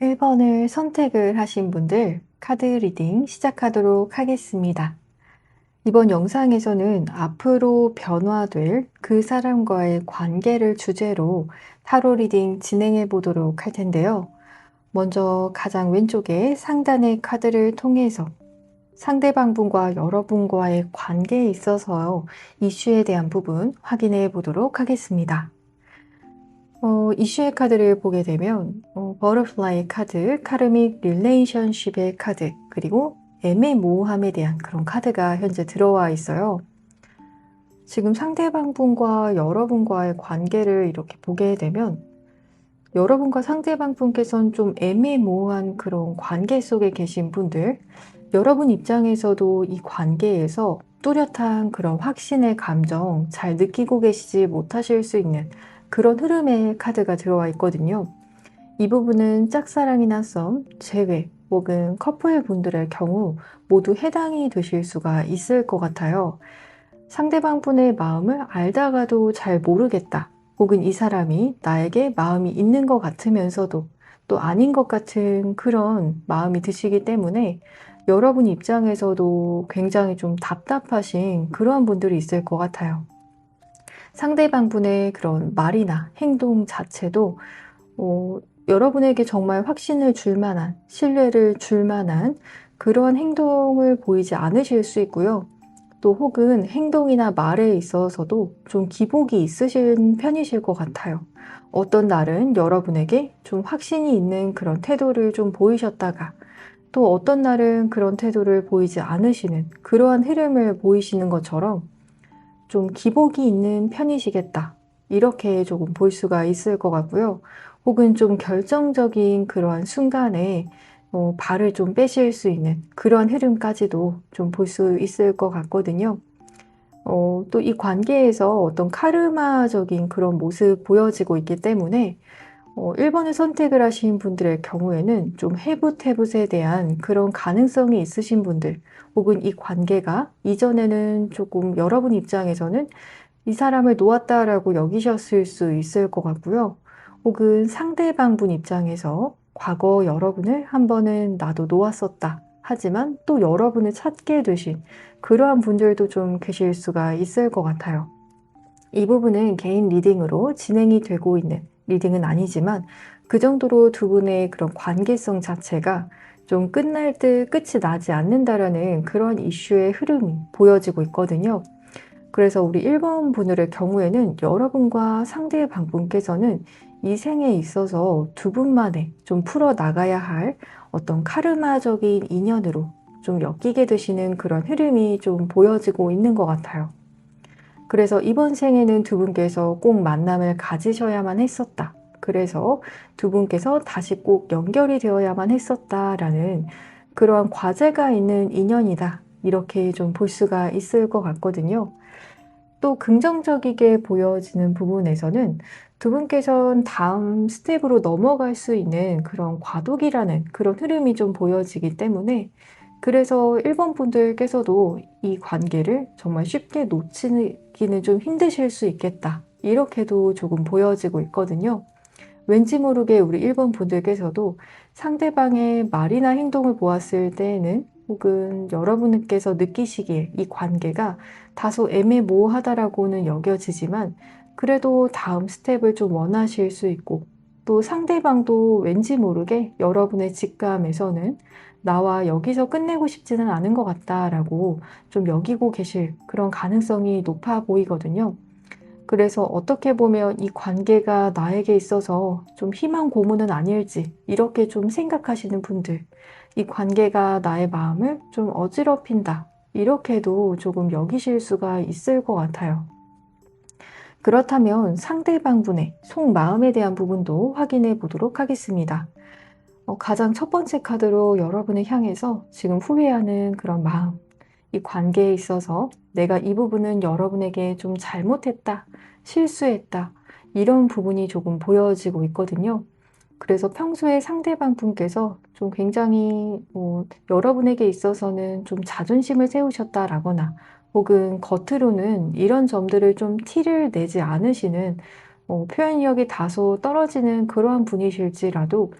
1번을 선택을 하신 분들 카드 리딩 시작하도록 하겠습니다. 이번 영상에서는 앞으로 변화될 그 사람과의 관계를 주제로 타로 리딩 진행해 보도록 할 텐데요. 먼저 가장 왼쪽에 상단의 카드를 통해서 상대방 분과 여러분과의 관계에 있어서 이슈에 대한 부분 확인해 보도록 하겠습니다. 이슈의 카드를 보게 되면 버터플라이 카드, 카르믹 릴레이션십의 카드, 그리고 애매모호함에 대한 그런 카드가 현재 들어와 있어요. 지금 상대방 분과 여러분과의 관계를 이렇게 보게 되면 여러분과 상대방 분께서는 좀 애매모호한 그런 관계 속에 계신 분들, 여러분 입장에서도 이 관계에서 뚜렷한 그런 확신의 감정 잘 느끼고 계시지 못하실 수 있는 그런 흐름의 카드가 들어와 있거든요. 이 부분은 짝사랑이나 썸, 재회 혹은 커플 분들의 경우 모두 해당이 되실 수가 있을 것 같아요. 상대방 분의 마음을 알다가도 잘 모르겠다. 혹은 이 사람이 나에게 마음이 있는 것 같으면서도 또 아닌 것 같은 그런 마음이 드시기 때문에 여러분 입장에서도 굉장히 좀 답답하신 그러한 분들이 있을 것 같아요. 상대방 분의 그런 말이나 행동 자체도 여러분에게 정말 확신을 줄 만한, 신뢰를 줄 만한 그러한 행동을 보이지 않으실 수 있고요. 또 혹은 행동이나 말에 있어서도 좀 기복이 있으신 편이실 것 같아요. 어떤 날은 여러분에게 좀 확신이 있는 그런 태도를 좀 보이셨다가 또 어떤 날은 그런 태도를 보이지 않으시는 그러한 흐름을 보이시는 것처럼 좀 기복이 있는 편이시겠다. 이렇게 조금 볼 수가 있을 것 같고요. 혹은 좀 결정적인 그러한 순간에 발을 좀 빼실 수 있는 그러한 흐름까지도 좀 볼 수 있을 것 같거든요. 또 이 관계에서 어떤 카르마적인 그런 모습 보여지고 있기 때문에 1번을 선택을 하신 분들의 경우에는 좀 해붓해붓에 대한 그런 가능성이 있으신 분들 혹은 이 관계가 이전에는 조금 여러분 입장에서는 이 사람을 놓았다라고 여기셨을 수 있을 것 같고요. 혹은 상대방 분 입장에서 과거 여러분을 한 번은 나도 놓았었다. 하지만 또 여러분을 찾게 되신 그러한 분들도 좀 계실 수가 있을 것 같아요. 이 부분은 개인 리딩으로 진행이 되고 있는 리딩은 아니지만 그 정도로 두 분의 그런 관계성 자체가 좀 끝날 듯 끝이 나지 않는다라는 그런 이슈의 흐름이 보여지고 있거든요. 그래서 우리 1번 분들의 경우에는 여러분과 상대방 분께서는 이 생에 있어서 두 분만의 좀 풀어나가야 할 어떤 카르마적인 인연으로 좀 엮이게 되시는 그런 흐름이 좀 보여지고 있는 것 같아요. 그래서 이번 생에는 두 분께서 꼭 만남을 가지셔야만 했었다. 그래서 두 분께서 다시 꼭 연결이 되어야만 했었다라는 그러한 과제가 있는 인연이다. 이렇게 좀 볼 수가 있을 것 같거든요. 또 긍정적이게 보여지는 부분에서는 두 분께서는 다음 스텝으로 넘어갈 수 있는 그런 과도기라는 그런 흐름이 좀 보여지기 때문에 그래서 1번 분들께서도 이 관계를 정말 쉽게 놓치기는 좀 힘드실 수 있겠다. 이렇게도 조금 보여지고 있거든요. 왠지 모르게 우리 1번 분들께서도 상대방의 말이나 행동을 보았을 때에는 혹은 여러분께서 느끼시기에 이 관계가 다소 애매모호하다라고는 여겨지지만 그래도 다음 스텝을 좀 원하실 수 있고 또 상대방도 왠지 모르게 여러분의 직감에서는 나와 여기서 끝내고 싶지는 않은 것 같다라고 좀 여기고 계실 그런 가능성이 높아 보이거든요. 그래서 어떻게 보면 이 관계가 나에게 있어서 좀 희망 고문은 아닐지 이렇게 좀 생각하시는 분들, 이 관계가 나의 마음을 좀 어지럽힌다. 이렇게도 조금 여기실 수가 있을 것 같아요. 그렇다면 상대방분의 속마음에 대한 부분도 확인해 보도록 하겠습니다. 가장 첫 번째 카드로 여러분을 향해서 지금 후회하는 그런 마음, 이 관계에 있어서 내가 이 부분은 여러분에게 좀 잘못했다, 실수했다, 이런 부분이 조금 보여지고 있거든요. 그래서 평소에 상대방 분께서 좀 굉장히 여러분에게 있어서는 좀 자존심을 세우셨다라거나 혹은 겉으로는 이런 점들을 좀 티를 내지 않으시는 표현력이 다소 떨어지는 그러한 분이실지라도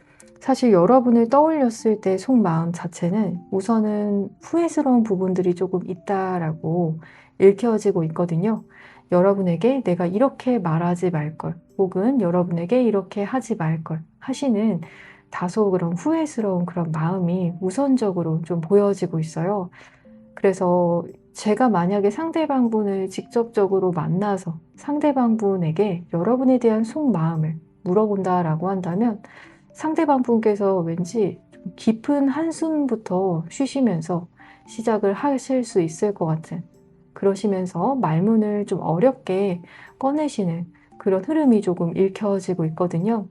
사실 여러분을 떠올렸을 때 속마음 자체는 우선은 후회스러운 부분들이 조금 있다라고 읽혀지고 있거든요. 여러분에게 내가 이렇게 말하지 말걸, 혹은 여러분에게 이렇게 하지 말걸 하시는 다소 그런 후회스러운 그런 마음이 우선적으로 좀 보여지고 있어요. 그래서 제가 만약에 상대방분을 직접적으로 만나서 상대방분에게 여러분에 대한 속마음을 물어본다라고 한다면 상대방분께서 왠지 좀 깊은 한숨부터 쉬시면서 시작을 하실 수 있을 것 같은, 그러시면서 말문을 좀 어렵게 꺼내시는 그런 흐름이 조금 읽혀지고 있거든요.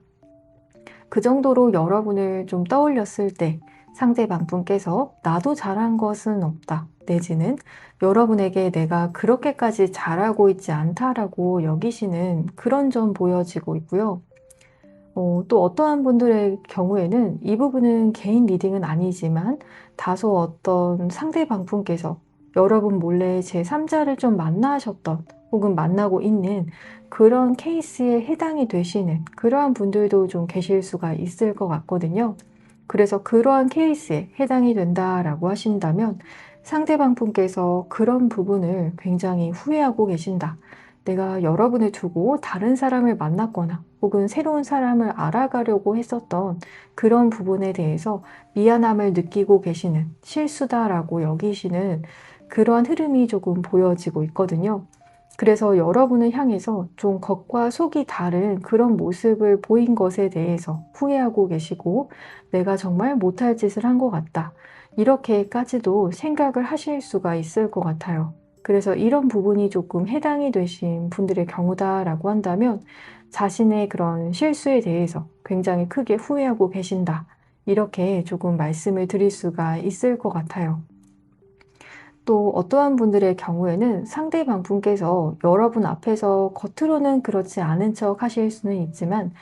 그 정도로 여러분을 좀 떠올렸을 때 상대방분께서 나도 잘한 것은 없다, 내지는 여러분에게 내가 그렇게까지 잘하고 있지 않다라고 여기시는 그런 점 보여지고 있고요. 또 어떠한 분들의 경우에는 이 부분은 개인 리딩은 아니지만 다소 어떤 상대방분께서 여러분 몰래 제3자를 좀 만나셨던, 혹은 만나고 있는 그런 케이스에 해당이 되시는 그러한 분들도 좀 계실 수가 있을 것 같거든요. 그래서 그러한 케이스에 해당이 된다라고 하신다면 상대방분께서 그런 부분을 굉장히 후회하고 계신다, 내가 여러분을 두고 다른 사람을 만났거나 혹은 새로운 사람을 알아가려고 했었던 그런 부분에 대해서 미안함을 느끼고 계시는, 실수다라고 여기시는 그러한 흐름이 조금 보여지고 있거든요. 그래서 여러분을 향해서 좀 겉과 속이 다른 그런 모습을 보인 것에 대해서 후회하고 계시고, 내가 정말 못할 짓을 한 것 같다, 이렇게까지도 생각을 하실 수가 있을 것 같아요. 그래서 이런 부분이 조금 해당이 되신 분들의 경우다라고 한다면 자신의 그런 실수에 대해서 굉장히 크게 후회하고 계신다, 이렇게 조금 말씀을 드릴 수가 있을 것 같아요. 또 어떠한 분들의 경우에는 상대방 분께서 여러분 앞에서 겉으로는 그렇지 않은 척 하실 수는 있지만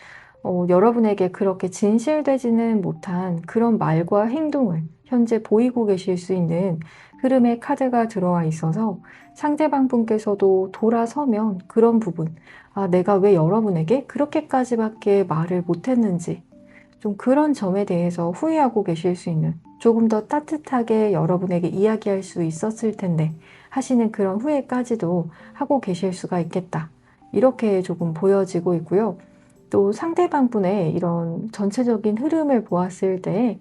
여러분에게 그렇게 진실되지는 못한 그런 말과 행동을 현재 보이고 계실 수 있는 흐름의 카드가 들어와 있어서 상대방 분께서도 돌아서면 그런 부분, 아, 내가 왜 여러분에게 그렇게까지밖에 말을 못했는지, 좀 그런 점에 대해서 후회하고 계실 수 있는, 조금 더 따뜻하게 여러분에게 이야기할 수 있었을 텐데 하시는 그런 후회까지도 하고 계실 수가 있겠다, 이렇게 조금 보여지고 있고요. 또 상대방 분의 이런 전체적인 흐름을 보았을 때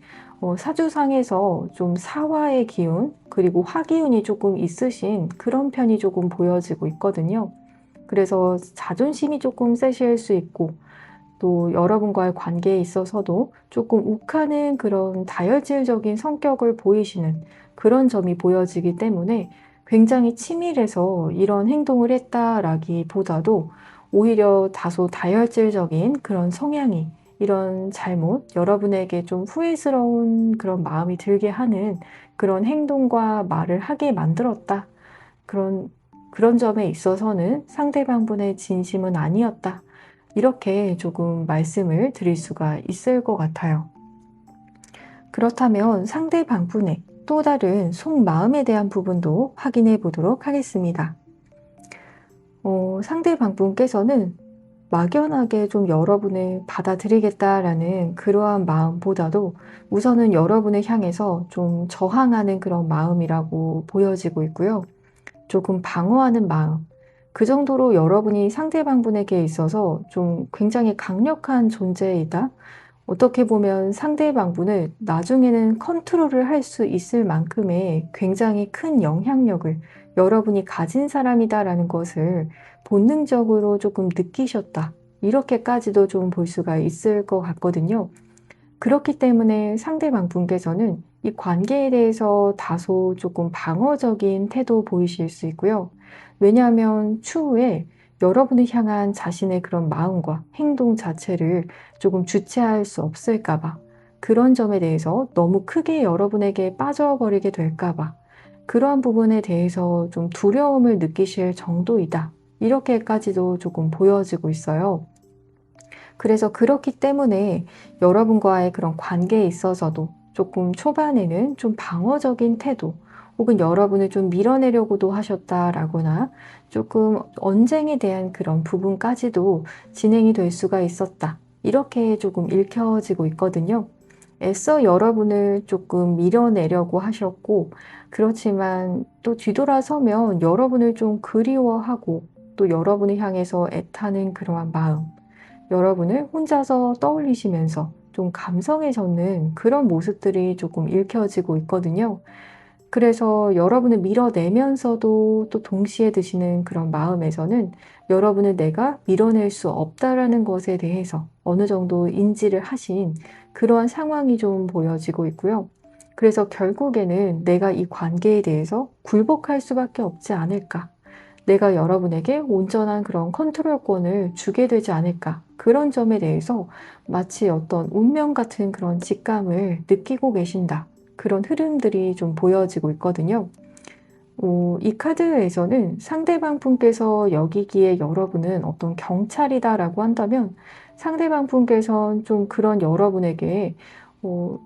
사주상에서 좀 사화의 기운, 그리고 화기운이 조금 있으신 그런 편이 조금 보여지고 있거든요. 그래서 자존심이 조금 세실 수 있고, 또 여러분과의 관계에 있어서도 조금 욱하는 그런 다혈질적인 성격을 보이시는 그런 점이 보여지기 때문에 굉장히 치밀해서 이런 행동을 했다라기보다도 오히려 다소 다혈질적인 그런 성향이, 이런 잘못, 여러분에게 좀 후회스러운 그런 마음이 들게 하는 그런 행동과 말을 하게 만들었다, 그런 점에 있어서는 상대방분의 진심은 아니었다, 이렇게 조금 말씀을 드릴 수가 있을 것 같아요. 그렇다면 상대방분의 또 다른 속마음에 대한 부분도 확인해 보도록 하겠습니다. 상대방분께서는 막연하게 좀 여러분을 받아들이겠다라는 그러한 마음보다도 우선은 여러분을 향해서 좀 저항하는 그런 마음이라고 보여지고 있고요. 조금 방어하는 마음, 그 정도로 여러분이 상대방분에게 있어서 좀 굉장히 강력한 존재이다, 어떻게 보면 상대방분을 나중에는 컨트롤을 할 수 있을 만큼의 굉장히 큰 영향력을 여러분이 가진 사람이다라는 것을 본능적으로 조금 느끼셨다, 이렇게까지도 좀 볼 수가 있을 것 같거든요. 그렇기 때문에 상대방 분께서는 이 관계에 대해서 다소 조금 방어적인 태도 보이실 수 있고요. 왜냐하면 추후에 여러분을 향한 자신의 그런 마음과 행동 자체를 조금 주체할 수 없을까 봐, 그런 점에 대해서 너무 크게 여러분에게 빠져버리게 될까 봐, 그러한 부분에 대해서 좀 두려움을 느끼실 정도이다, 이렇게까지도 조금 보여지고 있어요. 그래서 그렇기 때문에 여러분과의 그런 관계에 있어서도 조금 초반에는 좀 방어적인 태도, 혹은 여러분을 좀 밀어내려고도 하셨다라거나 조금 언쟁에 대한 그런 부분까지도 진행이 될 수가 있었다, 이렇게 조금 읽혀지고 있거든요. 애써 여러분을 조금 밀어내려고 하셨고, 그렇지만 또 뒤돌아서면 여러분을 좀 그리워하고 또 여러분을 향해서 애타는 그러한 마음, 여러분을 혼자서 떠올리시면서 좀 감성에 젖는 그런 모습들이 조금 읽혀지고 있거든요. 그래서 여러분을 밀어내면서도 또 동시에 드시는 그런 마음에서는 여러분을 내가 밀어낼 수 없다라는 것에 대해서 어느 정도 인지를 하신 그러한 상황이 좀 보여지고 있고요. 그래서 결국에는 내가 이 관계에 대해서 굴복할 수밖에 없지 않을까. 내가 여러분에게 온전한 그런 컨트롤권을 주게 되지 않을까. 그런 점에 대해서 마치 어떤 운명 같은 그런 직감을 느끼고 계신다. 그런 흐름들이 좀 보여지고 있거든요. 이 카드에서는 상대방 분께서 여기기에 여러분은 어떤 경찰이다라고 한다면 상대방 분께서는 좀 그런 여러분에게 어,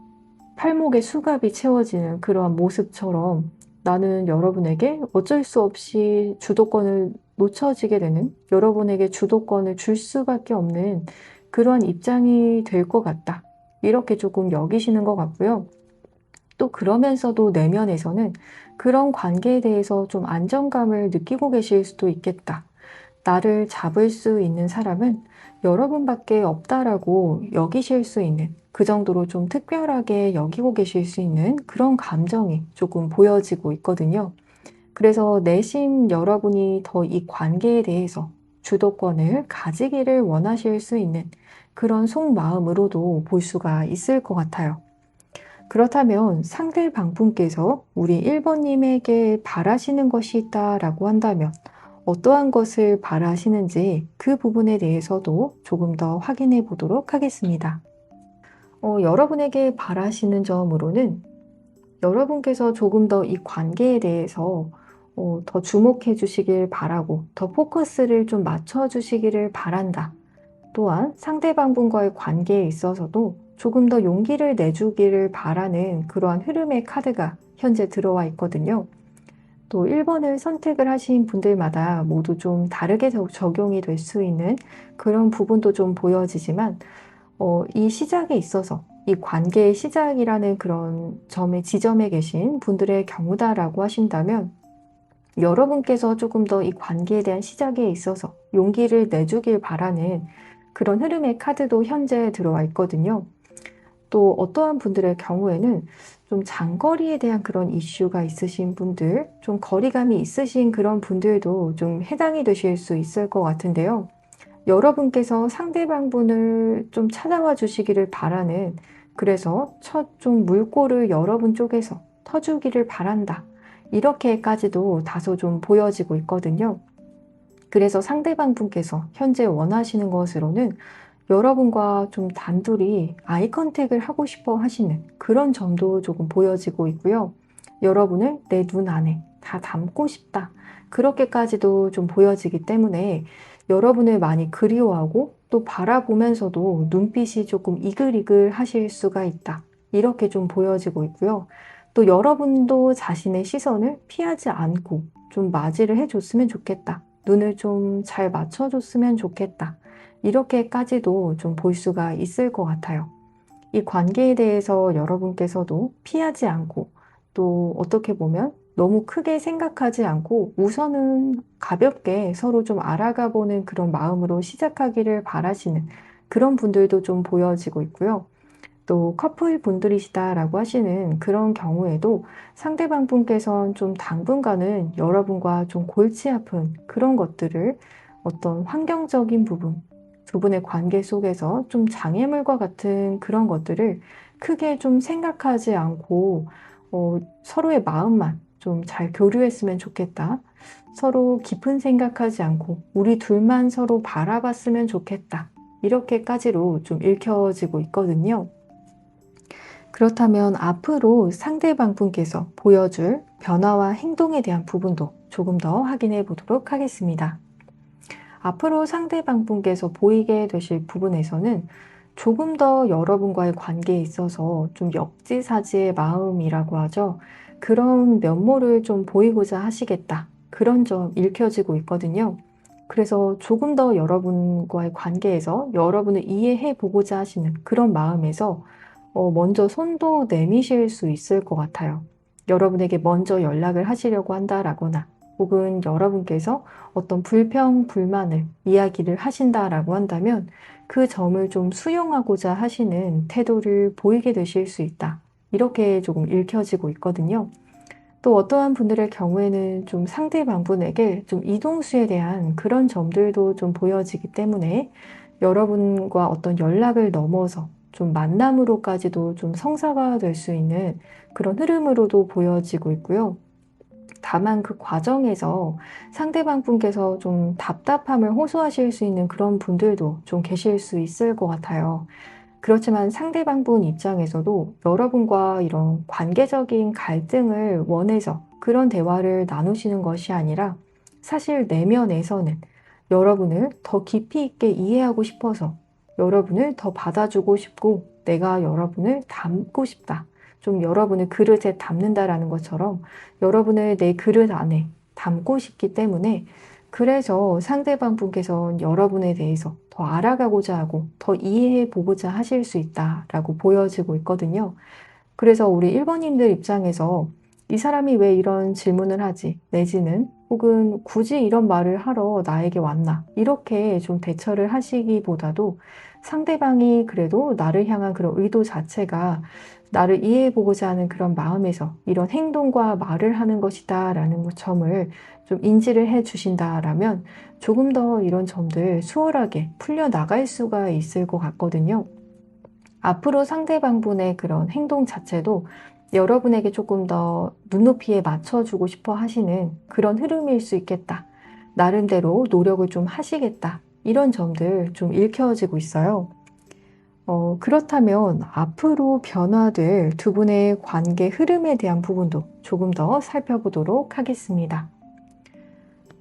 팔목에 수갑이 채워지는 그러한 모습처럼 나는 여러분에게 어쩔 수 없이 주도권을 놓쳐지게 되는, 여러분에게 주도권을 줄 수밖에 없는 그러한 입장이 될 것 같다. 이렇게 조금 여기시는 것 같고요. 또 그러면서도 내면에서는 그런 관계에 대해서 좀 안정감을 느끼고 계실 수도 있겠다. 나를 잡을 수 있는 사람은 여러분밖에 없다라고 여기실 수 있는, 그 정도로 좀 특별하게 여기고 계실 수 있는 그런 감정이 조금 보여지고 있거든요. 그래서 내심 여러분이 더 이 관계에 대해서 주도권을 가지기를 원하실 수 있는 그런 속마음으로도 볼 수가 있을 것 같아요. 그렇다면 상대방 분께서 우리 1번님에게 바라시는 것이 있다라고 한다면 어떠한 것을 바라시는지 그 부분에 대해서도 조금 더 확인해 보도록 하겠습니다. 여러분에게 바라시는 점으로는 여러분께서 조금 더 이 관계에 대해서 더 주목해 주시길 바라고 더 포커스를 좀 맞춰 주시기를 바란다. 또한 상대방 분과의 관계에 있어서도 조금 더 용기를 내주기를 바라는 그러한 흐름의 카드가 현재 들어와 있거든요. 또 1번을 선택을 하신 분들마다 모두 좀 다르게 적용이 될 수 있는 그런 부분도 좀 보여지지만 이 시작에 있어서 이 관계의 시작이라는 그런 지점에 계신 분들의 경우다라고 하신다면 여러분께서 조금 더 이 관계에 대한 시작에 있어서 용기를 내주길 바라는 그런 흐름의 카드도 현재 들어와 있거든요. 또 어떠한 분들의 경우에는 좀 장거리에 대한 그런 이슈가 있으신 분들, 좀 거리감이 있으신 그런 분들도 좀 해당이 되실 수 있을 것 같은데요. 여러분께서 상대방 분을 좀 찾아와 주시기를 바라는, 그래서 첫 좀 물꼬를 여러분 쪽에서 터주기를 바란다. 이렇게까지도 다소 좀 보여지고 있거든요. 그래서 상대방 분께서 현재 원하시는 것으로는 여러분과 좀 단둘이 아이 컨택을 하고 싶어 하시는 그런 점도 조금 보여지고 있고요. 여러분을 내 눈 안에 다 담고 싶다. 그렇게까지도 좀 보여지기 때문에 여러분을 많이 그리워하고 또 바라보면서도 눈빛이 조금 이글이글 하실 수가 있다. 이렇게 좀 보여지고 있고요. 또 여러분도 자신의 시선을 피하지 않고 좀 맞이를 해줬으면 좋겠다. 눈을 좀 잘 맞춰줬으면 좋겠다. 이렇게까지도 좀 볼 수가 있을 것 같아요. 이 관계에 대해서 여러분께서도 피하지 않고 또 어떻게 보면 너무 크게 생각하지 않고 우선은 가볍게 서로 좀 알아가 보는 그런 마음으로 시작하기를 바라시는 그런 분들도 좀 보여지고 있고요. 또 커플 분들이시다라고 하시는 그런 경우에도 상대방 분께서는 좀 당분간은 여러분과 좀 골치 아픈 그런 것들을 어떤 환경적인 부분, 두 분의 관계 속에서 좀 장애물과 같은 그런 것들을 크게 좀 생각하지 않고 서로의 마음만 좀 잘 교류했으면 좋겠다. 서로 깊은 생각하지 않고 우리 둘만 서로 바라봤으면 좋겠다. 이렇게까지로 좀 읽혀지고 있거든요. 그렇다면 앞으로 상대방 분께서 보여줄 변화와 행동에 대한 부분도 조금 더 확인해 보도록 하겠습니다. 앞으로 상대방 분께서 보이게 되실 부분에서는 조금 더 여러분과의 관계에 있어서 좀 역지사지의 마음이라고 하죠. 그런 면모를 좀 보이고자 하시겠다. 그런 점 읽혀지고 있거든요. 그래서 조금 더 여러분과의 관계에서 여러분을 이해해 보고자 하시는 그런 마음에서 먼저 손도 내미실 수 있을 것 같아요. 여러분에게 먼저 연락을 하시려고 한다라거나 혹은 여러분께서 어떤 불평, 불만을 이야기를 하신다라고 한다면 그 점을 좀 수용하고자 하시는 태도를 보이게 되실 수 있다. 이렇게 조금 읽혀지고 있거든요. 또 어떠한 분들의 경우에는 좀 상대방분에게 좀 이동수에 대한 그런 점들도 좀 보여지기 때문에 여러분과 어떤 연락을 넘어서 좀 만남으로까지도 좀 성사가 될 수 있는 그런 흐름으로도 보여지고 있고요. 다만 그 과정에서 상대방 분께서 좀 답답함을 호소하실 수 있는 그런 분들도 좀 계실 수 있을 것 같아요. 그렇지만 상대방 분 입장에서도 여러분과 이런 관계적인 갈등을 원해서 그런 대화를 나누시는 것이 아니라 사실 내면에서는 여러분을 더 깊이 있게 이해하고 싶어서 여러분을 더 받아주고 싶고 내가 여러분을 담고 싶다. 좀 여러분을 그릇에 담는다라는 것처럼 여러분을 내 그릇 안에 담고 싶기 때문에 그래서 상대방 분께서는 여러분에 대해서 더 알아가고자 하고 더 이해해 보고자 하실 수 있다라고 보여지고 있거든요. 그래서 우리 1번님들 입장에서 이 사람이 왜 이런 질문을 하지? 내지는 혹은 굳이 이런 말을 하러 나에게 왔나? 이렇게 좀 대처를 하시기보다도 상대방이 그래도 나를 향한 그런 의도 자체가 나를 이해해 보고자 하는 그런 마음에서 이런 행동과 말을 하는 것이다 라는 점을 좀 인지를 해 주신다라면 조금 더 이런 점들 수월하게 풀려나갈 수가 있을 것 같거든요. 앞으로 상대방분의 그런 행동 자체도 여러분에게 조금 더 눈높이에 맞춰주고 싶어 하시는 그런 흐름일 수 있겠다. 나름대로 노력을 좀 하시겠다. 이런 점들 좀 읽혀지고 있어요. 그렇다면 앞으로 변화될 두 분의 관계 흐름에 대한 부분도 조금 더 살펴보도록 하겠습니다.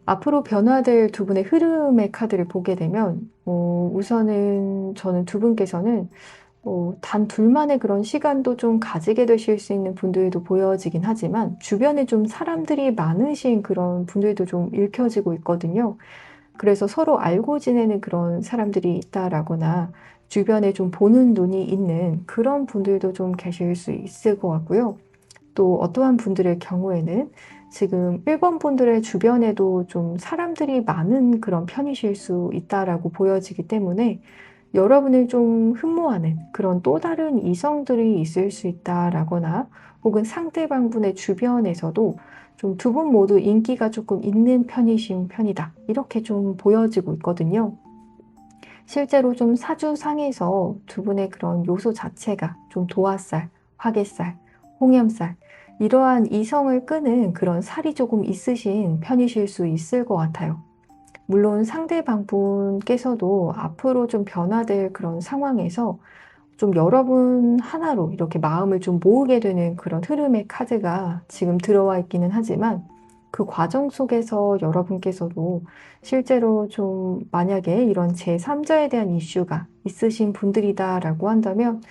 앞으로 변화될 두 분의 흐름의 카드를 보게 되면 우선은 저는 두 분께서는 단 둘만의 그런 시간도 좀 가지게 되실 수 있는 분들도 보여지긴 하지만 주변에 좀 사람들이 많으신 그런 분들도 좀 읽혀지고 있거든요. 그래서 서로 알고 지내는 그런 사람들이 있다라거나 주변에 좀 보는 눈이 있는 그런 분들도 좀 계실 수 있을 것 같고요. 또 어떠한 분들의 경우에는 지금 1번 분들의 주변에도 좀 사람들이 많은 그런 편이실 수 있다라고 보여지기 때문에 여러분을 좀 흠모하는 그런 또 다른 이성들이 있을 수 있다라거나 혹은 상대방 분의 주변에서도 좀 두 분 모두 인기가 조금 있는 편이신 편이다. 이렇게 좀 보여지고 있거든요. 실제로 좀 사주상에서 두 분의 그런 요소 자체가 좀 도화살, 화개살, 홍염살 이러한 이성을 끄는 그런 살이 조금 있으신 편이실 수 있을 것 같아요. 물론 상대방 분께서도 앞으로 좀 변화될 그런 상황에서 좀 여러분 하나로 이렇게 마음을 좀 모으게 되는 그런 흐름의 카드가 지금 들어와 있기는 하지만 그 과정 속에서 여러분께서도 실제로 좀 만약에 이런 제3자에 대한 이슈가 있으신 분들이다라고 한다면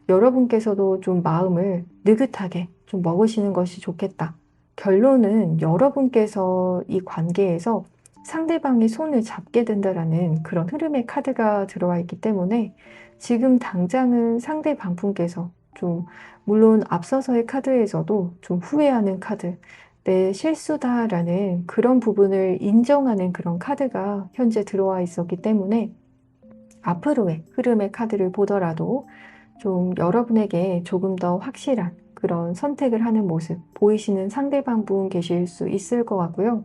여러분께서도 좀 마음을 느긋하게 좀 먹으시는 것이 좋겠다. 결론은 여러분께서 이 관계에서 상대방의 손을 잡게 된다라는 그런 흐름의 카드가 들어와 있기 때문에 지금 당장은 상대방 분께서 좀 물론 앞서서의 카드에서도 좀 후회하는 카드, 내 실수다라는 그런 부분을 인정하는 그런 카드가 현재 들어와 있었기 때문에 앞으로의 흐름의 카드를 보더라도 좀 여러분에게 조금 더 확실한 그런 선택을 하는 모습 보이시는 상대방 분 계실 수 있을 것 같고요.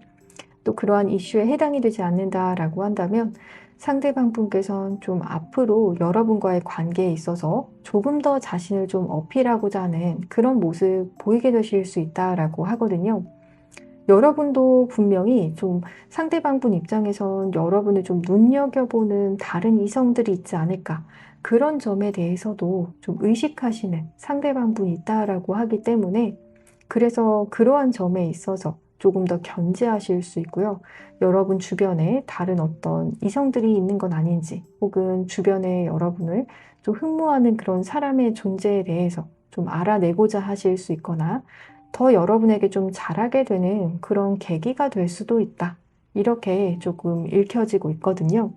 또 그러한 이슈에 해당이 되지 않는다라고 한다면 상대방 분께서는 좀 앞으로 여러분과의 관계에 있어서 조금 더 자신을 좀 어필하고자 하는 그런 모습 보이게 되실 수 있다라고 하거든요. 여러분도 분명히 좀 상대방 분 입장에선 여러분을 좀 눈여겨보는 다른 이성들이 있지 않을까. 그런 점에 대해서도 좀 의식하시는 상대방 분이 있다라고 하기 때문에 그래서 그러한 점에 있어서 조금 더 견제하실 수 있고요. 여러분 주변에 다른 어떤 이성들이 있는 건 아닌지 혹은 주변에 여러분을 좀 흠모하는 그런 사람의 존재에 대해서 좀 알아내고자 하실 수 있거나 더 여러분에게 좀 잘하게 되는 그런 계기가 될 수도 있다. 이렇게 조금 읽혀지고 있거든요.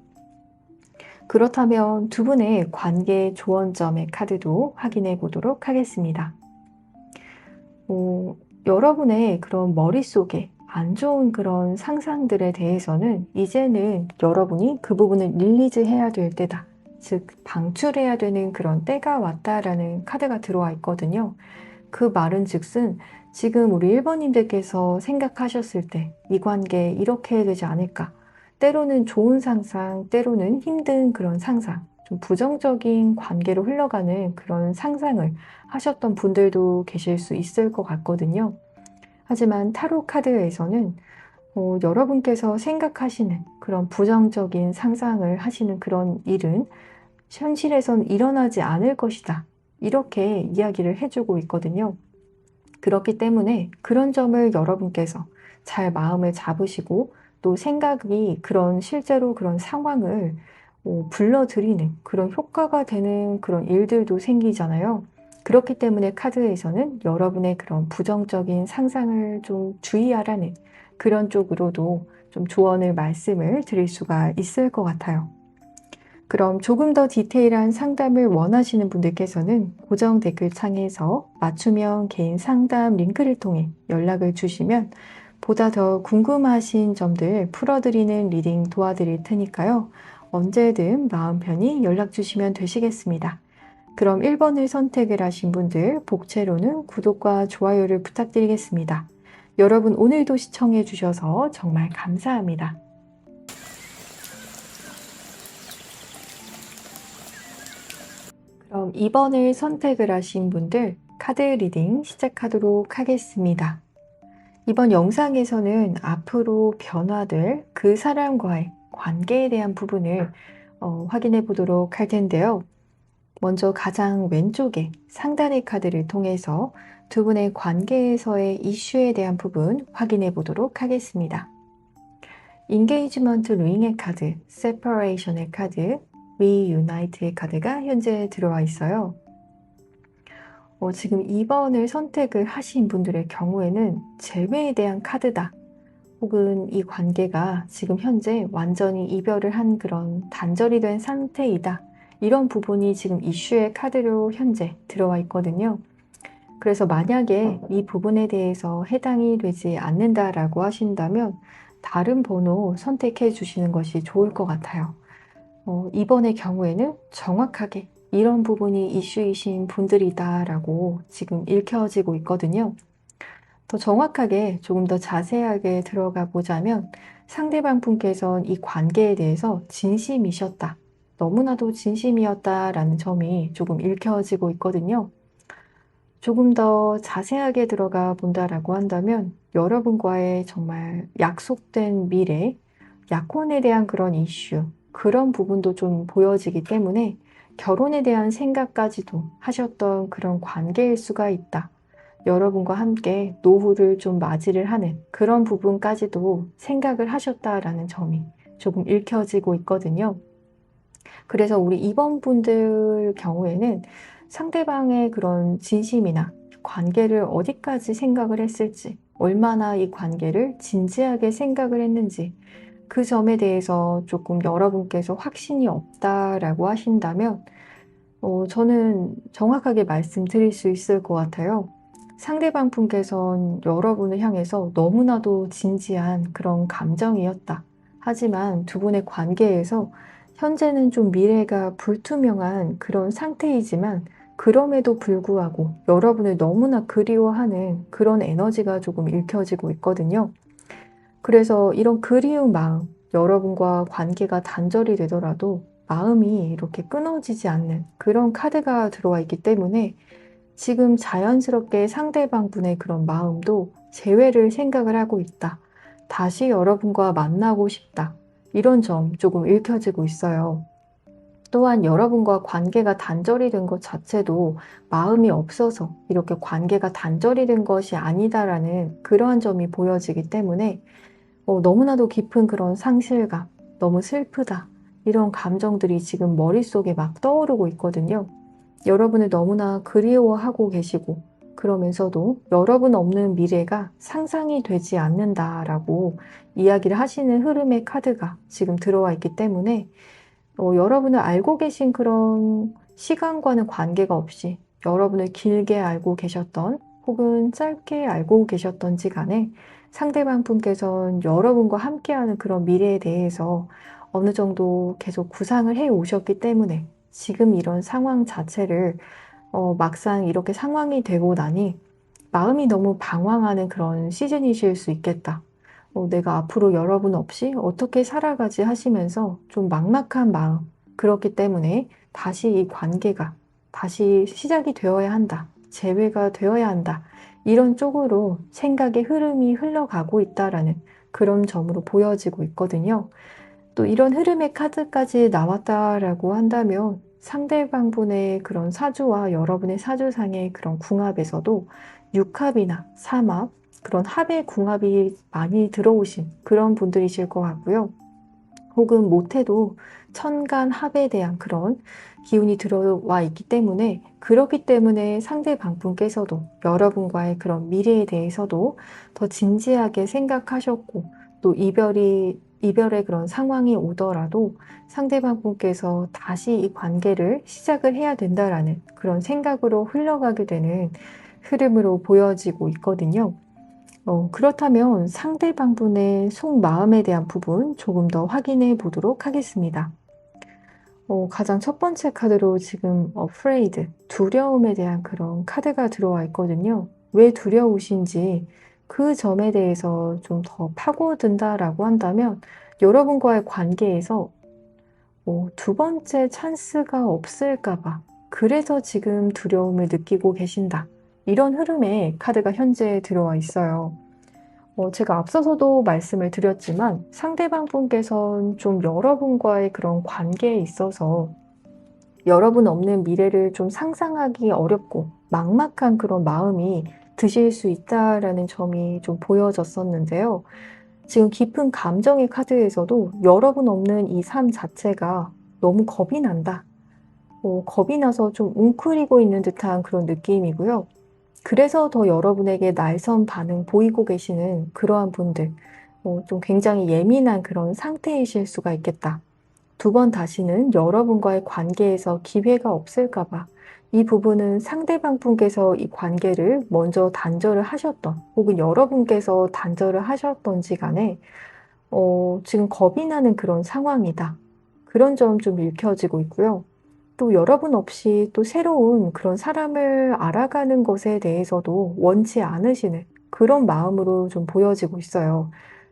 그렇다면 두 분의 관계 조언점의 카드도 확인해 보도록 하겠습니다. 어, 여러분의 그런 머릿속에 안 좋은 그런 상상들에 대해서는 이제는 여러분이 그 부분을 릴리즈 해야 될 때다. 즉, 방출해야 되는 그런 때가 왔다라는 카드가 들어와 있거든요. 그 말은 즉슨 지금 우리 1번님들께서 생각하셨을 때 이 관계 이렇게 되지 않을까? 때로는 좋은 상상, 때로는 힘든 그런 상상, 좀 부정적인 관계로 흘러가는 그런 상상을 하셨던 분들도 계실 수 있을 것 같거든요. 하지만 타로 카드에서는 여러분께서 생각하시는 그런 부정적인 상상을 하시는 그런 일은 현실에선 일어나지 않을 것이다. 이렇게 이야기를 해주고 있거든요. 그렇기 때문에 그런 점을 여러분께서 잘 마음을 잡으시고 또 생각이 그런 실제로 그런 상황을 불러들이는 그런 효과가 되는 그런 일들도 생기잖아요. 그렇기 때문에 카드에서는 여러분의 그런 부정적인 상상을 좀 주의하라는 그런 쪽으로도 좀 조언을 말씀을 드릴 수가 있을 것 같아요. 그럼 조금 더 디테일한 상담을 원하시는 분들께서는 고정 댓글창에서 맞춤형 개인 상담 링크를 통해 연락을 주시면 보다 더 궁금하신 점들 풀어드리는 리딩 도와드릴 테니까요. 언제든 마음 편히 연락 주시면 되시겠습니다. 그럼 1번을 선택을 하신 분들 복채로는 구독과 좋아요를 부탁드리겠습니다. 여러분 오늘도 시청해 주셔서 정말 감사합니다. 그럼 2번을 선택을 하신 분들 카드 리딩 시작하도록 하겠습니다. 이번 영상에서는 앞으로 변화될 그 사람과의 관계에 대한 부분을 확인해 보도록 할 텐데요. 먼저 가장 왼쪽에 상단의 카드를 통해서 두 분의 관계에서의 이슈에 대한 부분 확인해 보도록 하겠습니다. 인게이지먼트 루잉의 카드, 세퍼레이션의 카드, 리유나이트의 카드가 현재 들어와 있어요. 지금 2번을 선택을 하신 분들의 경우에는 재회에 대한 카드다. 혹은 이 관계가 지금 현재 완전히 이별을 한 그런 단절이 된 상태이다. 이런 부분이 지금 이슈의 카드로 현재 들어와 있거든요. 그래서 만약에 이 부분에 대해서 해당이 되지 않는다라고 하신다면 다른 번호 선택해 주시는 것이 좋을 것 같아요. 이번의 경우에는 정확하게 이런 부분이 이슈이신 분들이다라고 지금 읽혀지고 있거든요. 더 정확하게 조금 더 자세하게 들어가 보자면 상대방 분께서는 이 관계에 대해서 진심이셨다. 너무나도 진심이었다라는 점이 조금 읽혀지고 있거든요. 조금 더 자세하게 들어가 본다라고 한다면 여러분과의 정말 약속된 미래, 약혼에 대한 그런 이슈, 그런 부분도 좀 보여지기 때문에 결혼에 대한 생각까지도 하셨던 그런 관계일 수가 있다. 여러분과 함께 노후를 좀 맞이를 하는 그런 부분까지도 생각을 하셨다라는 점이 조금 읽혀지고 있거든요. 그래서 우리 2번 분들 경우에는 상대방의 그런 진심이나 관계를 어디까지 생각을 했을지, 얼마나 이 관계를 진지하게 생각을 했는지, 그 점에 대해서 조금 여러분께서 확신이 없다라고 하신다면, 저는 정확하게 말씀드릴 수 있을 것 같아요. 상대방 분께서는 여러분을 향해서 너무나도 진지한 그런 감정이었다. 하지만 두 분의 관계에서 현재는 좀 미래가 불투명한 그런 상태이지만 그럼에도 불구하고 여러분을 너무나 그리워하는 그런 에너지가 조금 읽혀지고 있거든요. 그래서 이런 그리운 마음, 여러분과 관계가 단절이 되더라도 마음이 이렇게 끊어지지 않는 그런 카드가 들어와 있기 때문에 지금 자연스럽게 상대방 분의 그런 마음도 재회를 생각을 하고 있다. 다시 여러분과 만나고 싶다. 이런 점 조금 읽혀지고 있어요. 또한 여러분과 관계가 단절이 된 것 자체도 마음이 없어서 이렇게 관계가 단절이 된 것이 아니다라는 그러한 점이 보여지기 때문에 너무나도 깊은 그런 상실감, 너무 슬프다. 이런 감정들이 지금 머릿속에 막 떠오르고 있거든요. 여러분을 너무나 그리워하고 계시고 그러면서도 여러분 없는 미래가 상상이 되지 않는다라고 이야기를 하시는 흐름의 카드가 지금 들어와 있기 때문에 여러분을 알고 계신 그런 시간과는 관계가 없이 여러분을 길게 알고 계셨던 혹은 짧게 알고 계셨던지 간에 상대방 분께서는 여러분과 함께하는 그런 미래에 대해서 어느 정도 계속 구상을 해 오셨기 때문에 지금 이런 상황 자체를 막상 이렇게 상황이 되고 나니 마음이 너무 방황하는 그런 시즌이실 수 있겠다. 내가 앞으로 여러분 없이 어떻게 살아가지 하시면서 좀 막막한 마음. 그렇기 때문에 다시 이 관계가 다시 시작이 되어야 한다. 재회가 되어야 한다. 이런 쪽으로 생각의 흐름이 흘러가고 있다라는 그런 점으로 보여지고 있거든요. 또 이런 흐름의 카드까지 나왔다라고 한다면 상대방분의 그런 사주와 여러분의 사주상의 그런 궁합에서도 육합이나 삼합, 그런 합의 궁합이 많이 들어오신 그런 분들이실 것 같고요. 혹은 못해도 천간합에 대한 그런 기운이 들어와 있기 때문에 그렇기 때문에 상대방분께서도 여러분과의 그런 미래에 대해서도 더 진지하게 생각하셨고 또 이별의 그런 상황이 오더라도 상대방분께서 다시 이 관계를 시작을 해야 된다라는 그런 생각으로 흘러가게 되는 흐름으로 보여지고 있거든요. 그렇다면 상대방분의 속마음에 대한 부분 조금 더 확인해 보도록 하겠습니다. 가장 첫 번째 카드로 지금 afraid, 두려움에 대한 그런 카드가 들어와 있거든요. 왜 두려우신지 그 점에 대해서 좀 더 파고든다라고 한다면 여러분과의 관계에서 두 번째 찬스가 없을까 봐 그래서 지금 두려움을 느끼고 계신다. 이런 흐름의 카드가 현재 들어와 있어요. 제가 앞서서도 말씀을 드렸지만 상대방 분께서는 좀 여러분과의 그런 관계에 있어서 여러분 없는 미래를 좀 상상하기 어렵고 막막한 그런 마음이 드실 수 있다라는 점이 좀 보여졌었는데요. 지금 깊은 감정의 카드에서도 여러분 없는 이 삶 자체가 너무 겁이 난다. 겁이 나서 좀 웅크리고 있는 듯한 그런 느낌이고요. 그래서 더 여러분에게 날선 반응 보이고 계시는 그러한 분들, 좀 굉장히 예민한 그런 상태이실 수가 있겠다. 두 번 다시는 여러분과의 관계에서 기회가 없을까 봐. 이 부분은 상대방 분께서 이 관계를 먼저 단절을 하셨던, 혹은 여러분께서 단절을 하셨던지 간에, 지금 겁이 나는 그런 상황이다. 그런 점 좀 읽혀지고 있고요. 또 여러분 없이 또 새로운 그런 사람을 알아가는 것에 대해서도 원치 않으시는 그런 마음으로 좀 보여지고 있어요.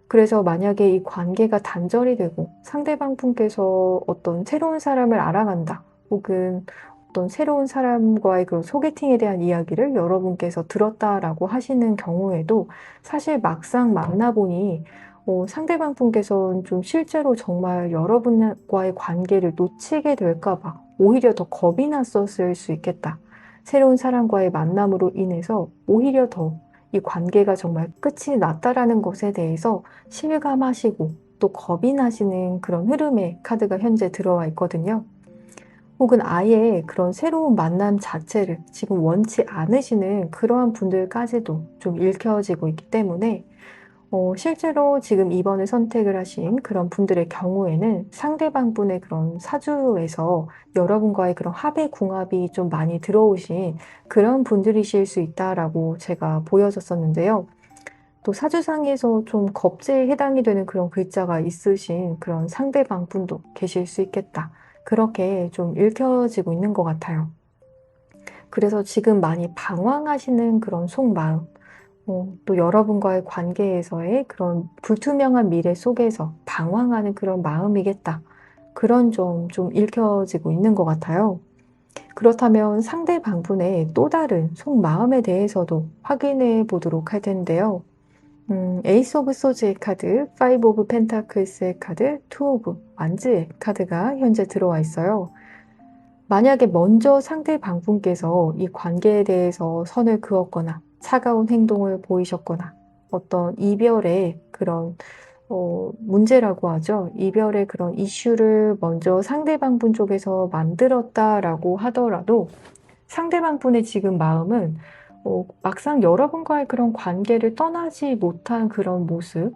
그래서 만약에 이 관계가 단절이 되고 상대방 분께서 어떤 새로운 사람을 알아간다, 혹은 어떤 새로운 사람과의 그런 소개팅에 대한 이야기를 여러분께서 들었다라고 하시는 경우에도 사실 막상 만나보니 상대방 분께서는 좀 실제로 정말 여러분과의 관계를 놓치게 될까 봐 오히려 더 겁이 났었을 수 있겠다. 새로운 사람과의 만남으로 인해서 오히려 더 이 관계가 정말 끝이 났다라는 것에 대해서 실감하시고 또 겁이 나시는 그런 흐름의 카드가 현재 들어와 있거든요. 혹은 아예 그런 새로운 만남 자체를 지금 원치 않으시는 그러한 분들까지도 좀 읽혀지고 있기 때문에 실제로 지금 이번에 선택을 하신 그런 분들의 경우에는 상대방 분의 그런 사주에서 여러분과의 그런 합의 궁합이 좀 많이 들어오신 그런 분들이실 수 있다라고 제가 보여졌었는데요. 또 사주상에서 좀 겁재에 해당이 되는 그런 글자가 있으신 그런 상대방 분도 계실 수 있겠다. 그렇게 좀 읽혀지고 있는 것 같아요. 그래서 지금 많이 방황하시는 그런 속마음, 또 여러분과의 관계에서의 그런 불투명한 미래 속에서 방황하는 그런 마음이겠다. 그런 점 좀 읽혀지고 있는 것 같아요. 그렇다면 상대방분의 또 다른 속마음에 대해서도 확인해 보도록 할 텐데요. 에이스 오브 소즈의 카드, 파이브 오브 펜타클스의 카드, 투 오브 완즈의 카드가 현재 들어와 있어요. 만약에 먼저 상대방분께서 이 관계에 대해서 선을 그었거나 차가운 행동을 보이셨거나 어떤 이별의 그런 문제라고 하죠. 이별의 그런 이슈를 먼저 상대방분 쪽에서 만들었다라고 하더라도 상대방분의 지금 마음은 막상 여러분과의 그런 관계를 떠나지 못한 그런 모습,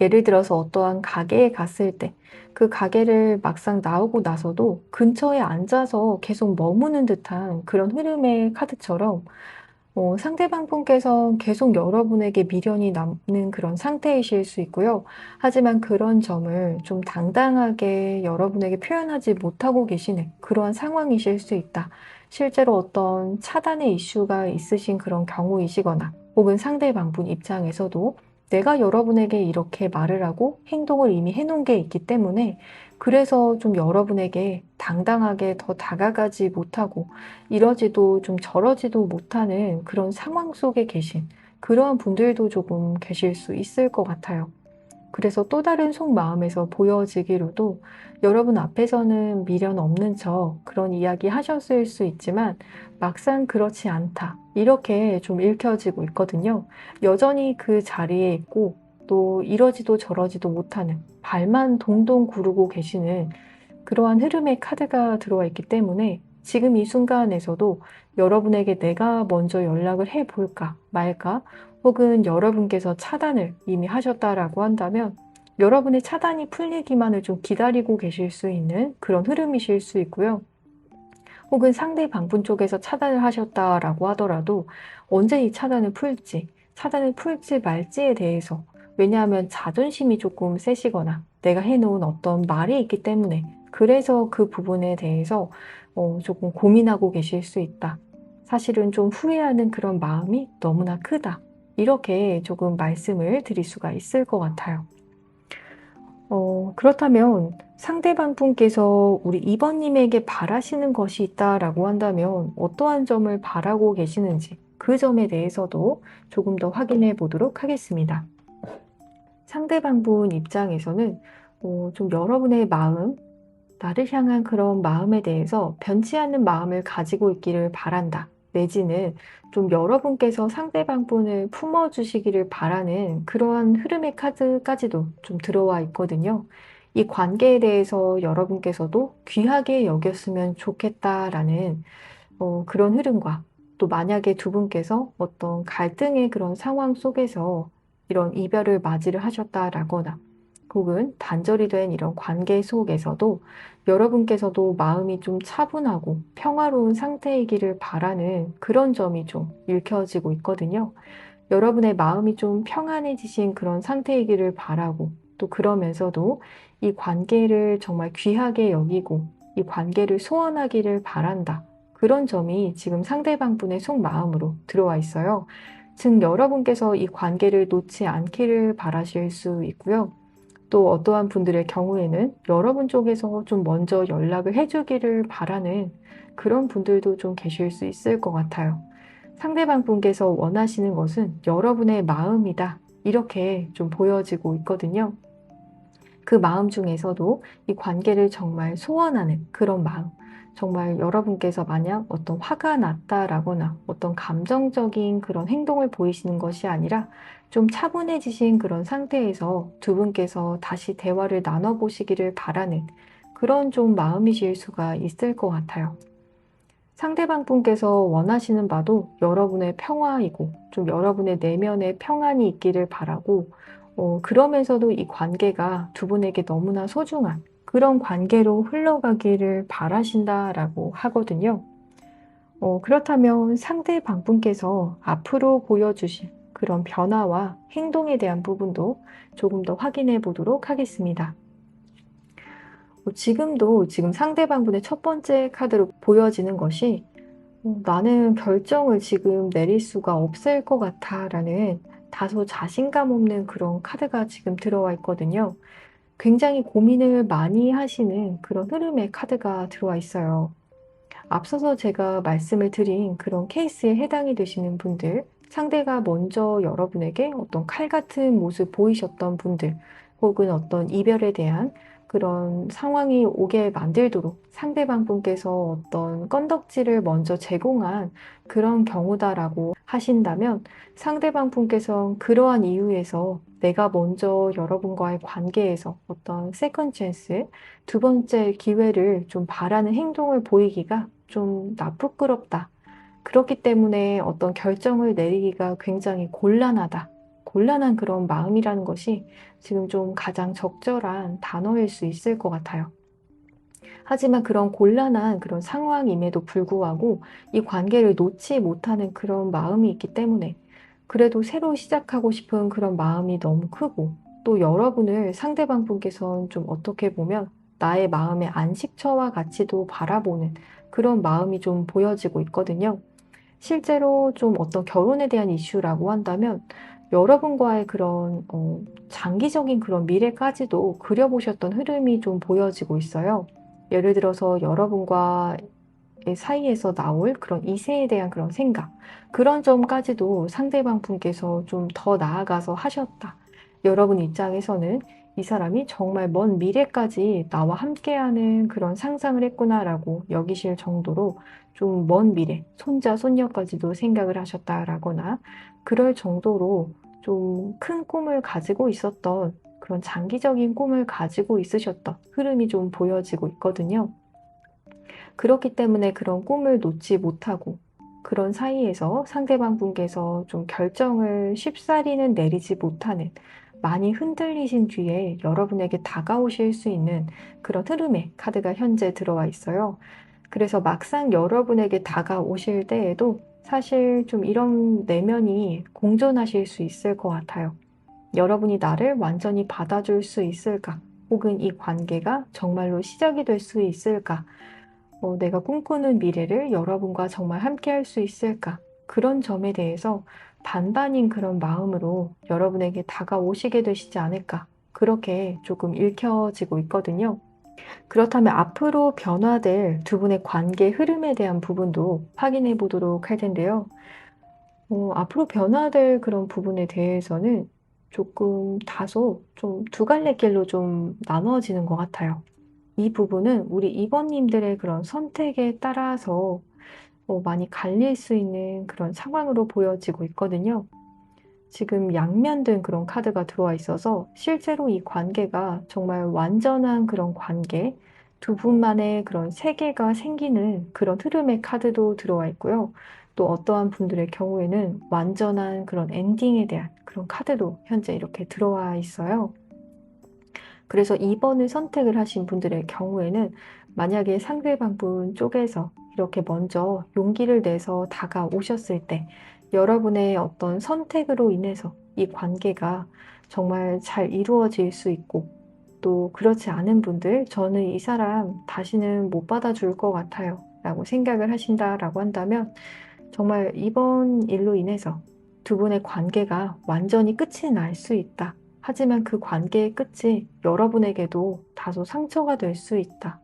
예를 들어서 어떠한 가게에 갔을 때 그 가게를 막상 나오고 나서도 근처에 앉아서 계속 머무는 듯한 그런 흐름의 카드처럼 상대방 분께서 계속 여러분에게 미련이 남는 그런 상태이실 수 있고요. 하지만 그런 점을 좀 당당하게 여러분에게 표현하지 못하고 계시는 그러한 상황이실 수 있다. 실제로 어떤 차단의 이슈가 있으신 그런 경우이시거나 혹은 상대방 분 입장에서도 내가 여러분에게 이렇게 말을 하고 행동을 이미 해놓은 게 있기 때문에 그래서 좀 여러분에게 당당하게 더 다가가지 못하고 이러지도 좀 저러지도 못하는 그런 상황 속에 계신 그러한 분들도 조금 계실 수 있을 것 같아요. 그래서 또 다른 속마음에서 보여지기로도 여러분 앞에서는 미련 없는 척 그런 이야기 하셨을 수 있지만 막상 그렇지 않다. 이렇게 좀 읽혀지고 있거든요. 여전히 그 자리에 있고 또 이러지도 저러지도 못하는 발만 동동 구르고 계시는 그러한 흐름의 카드가 들어와 있기 때문에 지금 이 순간에서도 여러분에게 내가 먼저 연락을 해 볼까 말까 혹은 여러분께서 차단을 이미 하셨다라고 한다면 여러분의 차단이 풀리기만을 좀 기다리고 계실 수 있는 그런 흐름이실 수 있고요. 혹은 상대 방분 쪽에서 차단을 하셨다라고 하더라도 언제 이 차단을 풀지 말지에 대해서 왜냐하면 자존심이 조금 세시거나 내가 해놓은 어떤 말이 있기 때문에 그래서 그 부분에 대해서 조금 고민하고 계실 수 있다. 사실은 좀 후회하는 그런 마음이 너무나 크다. 이렇게 조금 말씀을 드릴 수가 있을 것 같아요. 그렇다면 상대방 분께서 우리 2번님에게 바라시는 것이 있다라고 한다면 어떠한 점을 바라고 계시는지 그 점에 대해서도 조금 더 확인해 보도록 하겠습니다. 상대방 분 입장에서는 좀 여러분의 마음, 나를 향한 그런 마음에 대해서 변치 않는 마음을 가지고 있기를 바란다. 내지는 좀 여러분께서 상대방 분을 품어주시기를 바라는 그러한 흐름의 카드까지도 좀 들어와 있거든요. 이 관계에 대해서 여러분께서도 귀하게 여겼으면 좋겠다라는 그런 흐름과 또 만약에 두 분께서 어떤 갈등의 그런 상황 속에서 이런 이별을 맞이를 하셨다라거나 혹은 단절이 된 이런 관계 속에서도 여러분께서도 마음이 좀 차분하고 평화로운 상태이기를 바라는 그런 점이 좀 읽혀지고 있거든요. 여러분의 마음이 좀 평안해지신 그런 상태이기를 바라고 또 그러면서도 이 관계를 정말 귀하게 여기고 이 관계를 소원하기를 바란다. 그런 점이 지금 상대방 분의 속마음으로 들어와 있어요. 즉 여러분께서 이 관계를 놓지 않기를 바라실 수 있고요. 또 어떠한 분들의 경우에는 여러분 쪽에서 좀 먼저 연락을 해주기를 바라는 그런 분들도 좀 계실 수 있을 것 같아요. 상대방 분께서 원하시는 것은 여러분의 마음이다. 이렇게 좀 보여지고 있거든요. 그 마음 중에서도 이 관계를 정말 소원하는 그런 마음. 정말 여러분께서 만약 어떤 화가 났다라거나 어떤 감정적인 그런 행동을 보이시는 것이 아니라 좀 차분해지신 그런 상태에서 두 분께서 다시 대화를 나눠보시기를 바라는 그런 좀 마음이실 수가 있을 것 같아요. 상대방 분께서 원하시는 바도 여러분의 평화이고 좀 여러분의 내면의 평안이 있기를 바라고 그러면서도 이 관계가 두 분에게 너무나 소중한 그런 관계로 흘러가기를 바라신다라고 하거든요. 그렇다면 상대방 분께서 앞으로 보여주실 그런 변화와 행동에 대한 부분도 조금 더 확인해 보도록 하겠습니다. 지금도 지금 상대방분의 첫 번째 카드로 보여지는 것이 나는 결정을 지금 내릴 수가 없을 것 같아 라는 다소 자신감 없는 그런 카드가 지금 들어와 있거든요. 굉장히 고민을 많이 하시는 그런 흐름의 카드가 들어와 있어요. 앞서서 제가 말씀을 드린 그런 케이스에 해당이 되시는 분들, 상대가 먼저 여러분에게 어떤 칼 같은 모습 보이셨던 분들, 혹은 어떤 이별에 대한 그런 상황이 오게 만들도록 상대방 분께서 어떤 건덕지를 먼저 제공한 그런 경우다라고 하신다면 상대방 분께서 그러한 이유에서 내가 먼저 여러분과의 관계에서 어떤 세컨 찬스, 두 번째 기회를 좀 바라는 행동을 보이기가 좀 부끄럽다. 그렇기 때문에 어떤 결정을 내리기가 굉장히 곤란하다. 곤란한 그런 마음이라는 것이 지금 좀 가장 적절한 단어일 수 있을 것 같아요. 하지만 그런 곤란한 그런 상황임에도 불구하고 이 관계를 놓지 못하는 그런 마음이 있기 때문에 그래도 새로 시작하고 싶은 그런 마음이 너무 크고 또 여러분을 상대방 분께서는 좀 어떻게 보면 나의 마음의 안식처와 같이도 바라보는 그런 마음이 좀 보여지고 있거든요. 실제로 좀 어떤 결혼에 대한 이슈라고 한다면 여러분과의 그런 장기적인 그런 미래까지도 그려보셨던 흐름이 좀 보여지고 있어요. 예를 들어서 여러분과의 사이에서 나올 그런 이세에 대한 그런 생각, 그런 점까지도 상대방 분께서 좀 더 나아가서 하셨다. 여러분 입장에서는 이 사람이 정말 먼 미래까지 나와 함께하는 그런 상상을 했구나라고 여기실 정도로 좀 먼 미래, 손자, 손녀까지도 생각을 하셨다라거나 그럴 정도로 좀 큰 꿈을 가지고 있었던 그런 장기적인 꿈을 가지고 있으셨던 흐름이 좀 보여지고 있거든요. 그렇기 때문에 그런 꿈을 놓지 못하고 그런 사이에서 상대방 분께서 좀 결정을 쉽사리는 내리지 못하는 많이 흔들리신 뒤에 여러분에게 다가오실 수 있는 그런 흐름의 카드가 현재 들어와 있어요. 그래서 막상 여러분에게 다가오실 때에도 사실 좀 이런 내면이 공존하실 수 있을 것 같아요. 여러분이 나를 완전히 받아줄 수 있을까? 혹은 이 관계가 정말로 시작이 될 수 있을까? 내가 꿈꾸는 미래를 여러분과 정말 함께 할 수 있을까? 그런 점에 대해서 반반인 그런 마음으로 여러분에게 다가오시게 되시지 않을까? 그렇게 조금 읽혀지고 있거든요. 그렇다면 앞으로 변화될 두 분의 관계 흐름에 대한 부분도 확인해 보도록 할 텐데요. 앞으로 변화될 그런 부분에 대해서는 조금 다소 좀 두 갈래 길로 좀 나눠지는 것 같아요. 이 부분은 우리 이번님들의 그런 선택에 따라서 많이 갈릴 수 있는 그런 상황으로 보여지고 있거든요. 지금 양면된 그런 카드가 들어와 있어서 실제로 이 관계가 정말 완전한 그런 관계, 두 분만의 그런 세계가 생기는 그런 흐름의 카드도 들어와 있고요. 또 어떠한 분들의 경우에는 완전한 그런 엔딩에 대한 그런 카드도 현재 이렇게 들어와 있어요. 그래서 2번을 선택을 하신 분들의 경우에는 만약에 상대방 분 쪽에서 이렇게 먼저 용기를 내서 다가오셨을 때 여러분의 어떤 선택으로 인해서 이 관계가 정말 잘 이루어질 수 있고 또 그렇지 않은 분들 저는 이 사람 다시는 못 받아줄 것 같아요 라고 생각을 하신다라고 한다면 정말 이번 일로 인해서 두 분의 관계가 완전히 끝이 날 수 있다. 하지만 그 관계의 끝이 여러분에게도 다소 상처가 될 수 있다.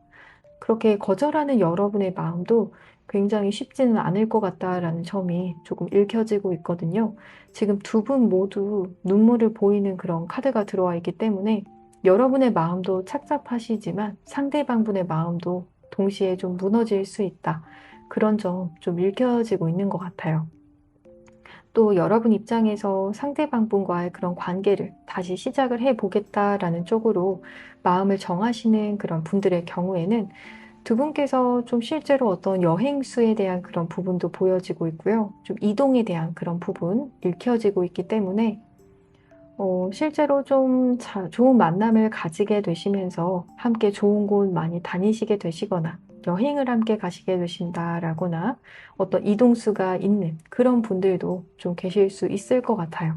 그렇게 거절하는 여러분의 마음도 굉장히 쉽지는 않을 것 같다라는 점이 조금 읽혀지고 있거든요. 지금 두 분 모두 눈물을 보이는 그런 카드가 들어와 있기 때문에 여러분의 마음도 착잡하시지만 상대방 분의 마음도 동시에 좀 무너질 수 있다. 그런 점 좀 읽혀지고 있는 것 같아요. 또 여러분 입장에서 상대방 분과의 그런 관계를 다시 시작을 해 보겠다라는 쪽으로 마음을 정하시는 그런 분들의 경우에는 두 분께서 좀 실제로 어떤 여행수에 대한 그런 부분도 보여지고 있고요. 좀 이동에 대한 그런 부분 읽혀지고 있기 때문에 실제로 좀 좋은 만남을 가지게 되시면서 함께 좋은 곳 많이 다니시게 되시거나 여행을 함께 가시게 되신다라거나 어떤 이동수가 있는 그런 분들도 좀 계실 수 있을 것 같아요.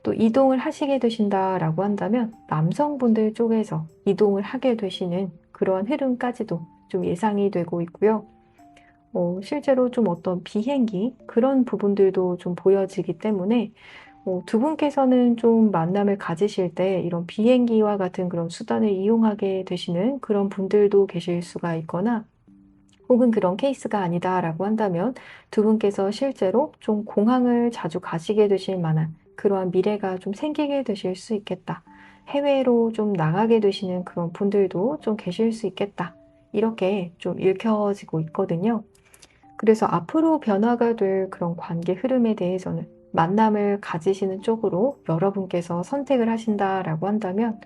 또 이동을 하시게 되신다라고 한다면 남성분들 쪽에서 이동을 하게 되시는 그러한 흐름까지도 좀 예상이 되고 있고요. 실제로 좀 어떤 비행기 그런 부분들도 좀 보여지기 때문에 두 분께서는 좀 만남을 가지실 때 이런 비행기와 같은 그런 수단을 이용하게 되시는 그런 분들도 계실 수가 있거나 혹은 그런 케이스가 아니다라고 한다면 두 분께서 실제로 좀 공항을 자주 가시게 되실 만한 그러한 미래가 좀 생기게 되실 수 있겠다. 해외로 좀 나가게 되시는 그런 분들도 좀 계실 수 있겠다. 이렇게 좀 읽혀지고 있거든요. 그래서 앞으로 변화가 될 그런 관계 흐름에 대해서는 만남을 가지시는 쪽으로 여러분께서 선택을 하신다라고 한다면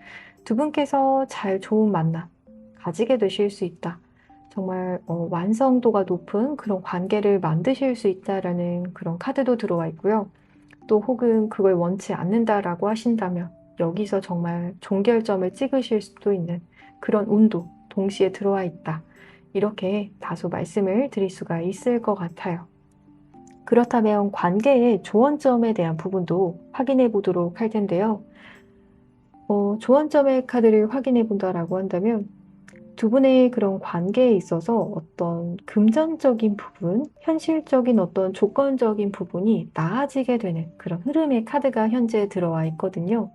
두 분께서 잘 좋은 만남 가지게 되실 수 있다. 정말 완성도가 높은 그런 관계를 만드실 수 있다라는 그런 카드도 들어와 있고요. 또 혹은 그걸 원치 않는다라고 하신다면 여기서 정말 종결점을 찍으실 수도 있는 그런 운도 동시에 들어와 있다. 이렇게 다소 말씀을 드릴 수가 있을 것 같아요. 그렇다면 관계의 조언점에 대한 부분도 확인해 보도록 할 텐데요. 조언점의 카드를 확인해 본다라고 한다면 두 분의 그런 관계에 있어서 어떤 금전적인 부분, 현실적인 어떤 조건적인 부분이 나아지게 되는 그런 흐름의 카드가 현재 들어와 있거든요.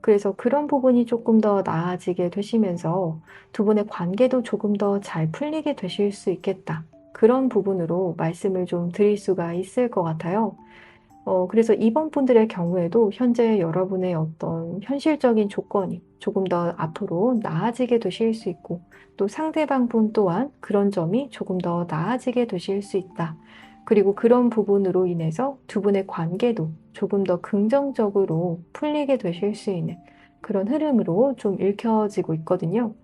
그래서 그런 부분이 조금 더 나아지게 되시면서 두 분의 관계도 조금 더 잘 풀리게 되실 수 있겠다. 그런 부분으로 말씀을 좀 드릴 수가 있을 것 같아요. 그래서 이번 분들의 경우에도 현재 여러분의 어떤 현실적인 조건이 조금 더 앞으로 나아지게 되실 수 있고 또 상대방 분 또한 그런 점이 조금 더 나아지게 되실 수 있다. 그리고 그런 부분으로 인해서 두 분의 관계도 조금 더 긍정적으로 풀리게 되실 수 있는 그런 흐름으로 좀 읽혀지고 있거든요.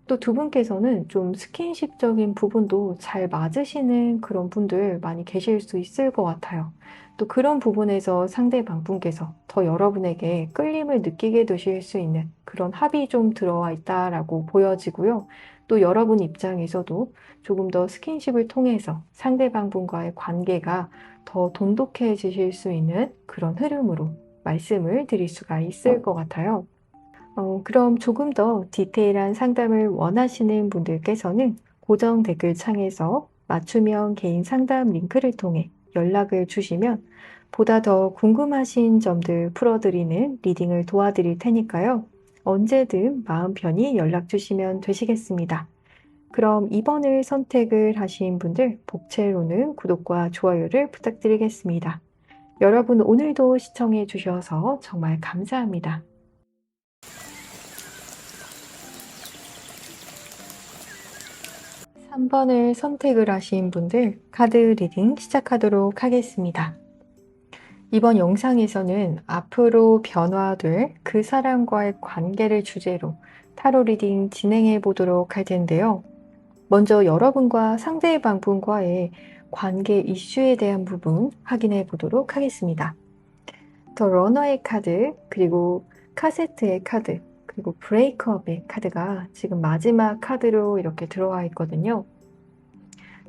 또 두 분께서는 좀 스킨십적인 부분도 잘 맞으시는 그런 분들 많이 계실 수 있을 것 같아요. 또 그런 부분에서 상대방 분께서 더 여러분에게 끌림을 느끼게 되실 수 있는 그런 합이 좀 들어와 있다라고 보여지고요. 또 여러분 입장에서도 조금 더 스킨십을 통해서 상대방 분과의 관계가 더 돈독해지실 수 있는 그런 흐름으로 말씀을 드릴 수가 있을 것 같아요. 그럼 조금 더 디테일한 상담을 원하시는 분들께서는 고정 댓글 창에서 맞춤형 개인 상담 링크를 통해 연락을 주시면 보다 더 궁금하신 점들 풀어드리는 리딩을 도와드릴 테니까요. 언제든 마음 편히 연락 주시면 되시겠습니다. 그럼 2번을 선택을 하신 분들 복채로는 구독과 좋아요를 부탁드리겠습니다. 여러분 오늘도 시청해 주셔서 정말 감사합니다. 3번을 선택을 하신 분들 카드 리딩 시작하도록 하겠습니다. 이번 영상에서는 앞으로 변화될 그 사람과의 관계를 주제로 타로 리딩 진행해 보도록 할 텐데요. 먼저 여러분과 상대방 분과의 관계 이슈에 대한 부분 확인해 보도록 하겠습니다. 더 러너의 카드, 그리고 카세트의 카드, 그리고 브레이크업의 카드가 지금 마지막 카드로 이렇게 들어와 있거든요.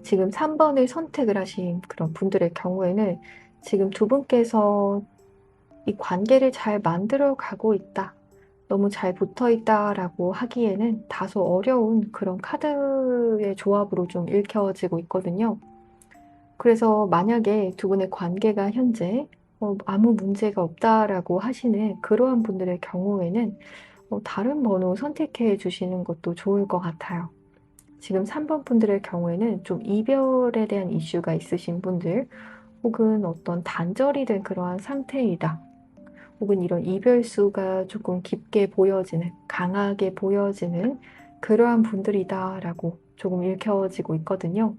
지금 3번을 선택을 하신 그런 분들의 경우에는 지금 두 분께서 이 관계를 잘 만들어 가고 있다. 너무 잘 붙어 있다라고 하기에는 다소 어려운 그런 카드의 조합으로 좀 읽혀지고 있거든요. 그래서 만약에 두 분의 관계가 현재 아무 문제가 없다라고 하시는 그러한 분들의 경우에는 다른 번호 선택해 주시는 것도 좋을 것 같아요. 지금 3번 분들의 경우에는 좀 이별에 대한 이슈가 있으신 분들 혹은 어떤 단절이 된 그러한 상태이다. 혹은 이런 이별수가 조금 깊게 보여지는, 강하게 보여지는 그러한 분들이다라고 조금 읽혀지고 있거든요.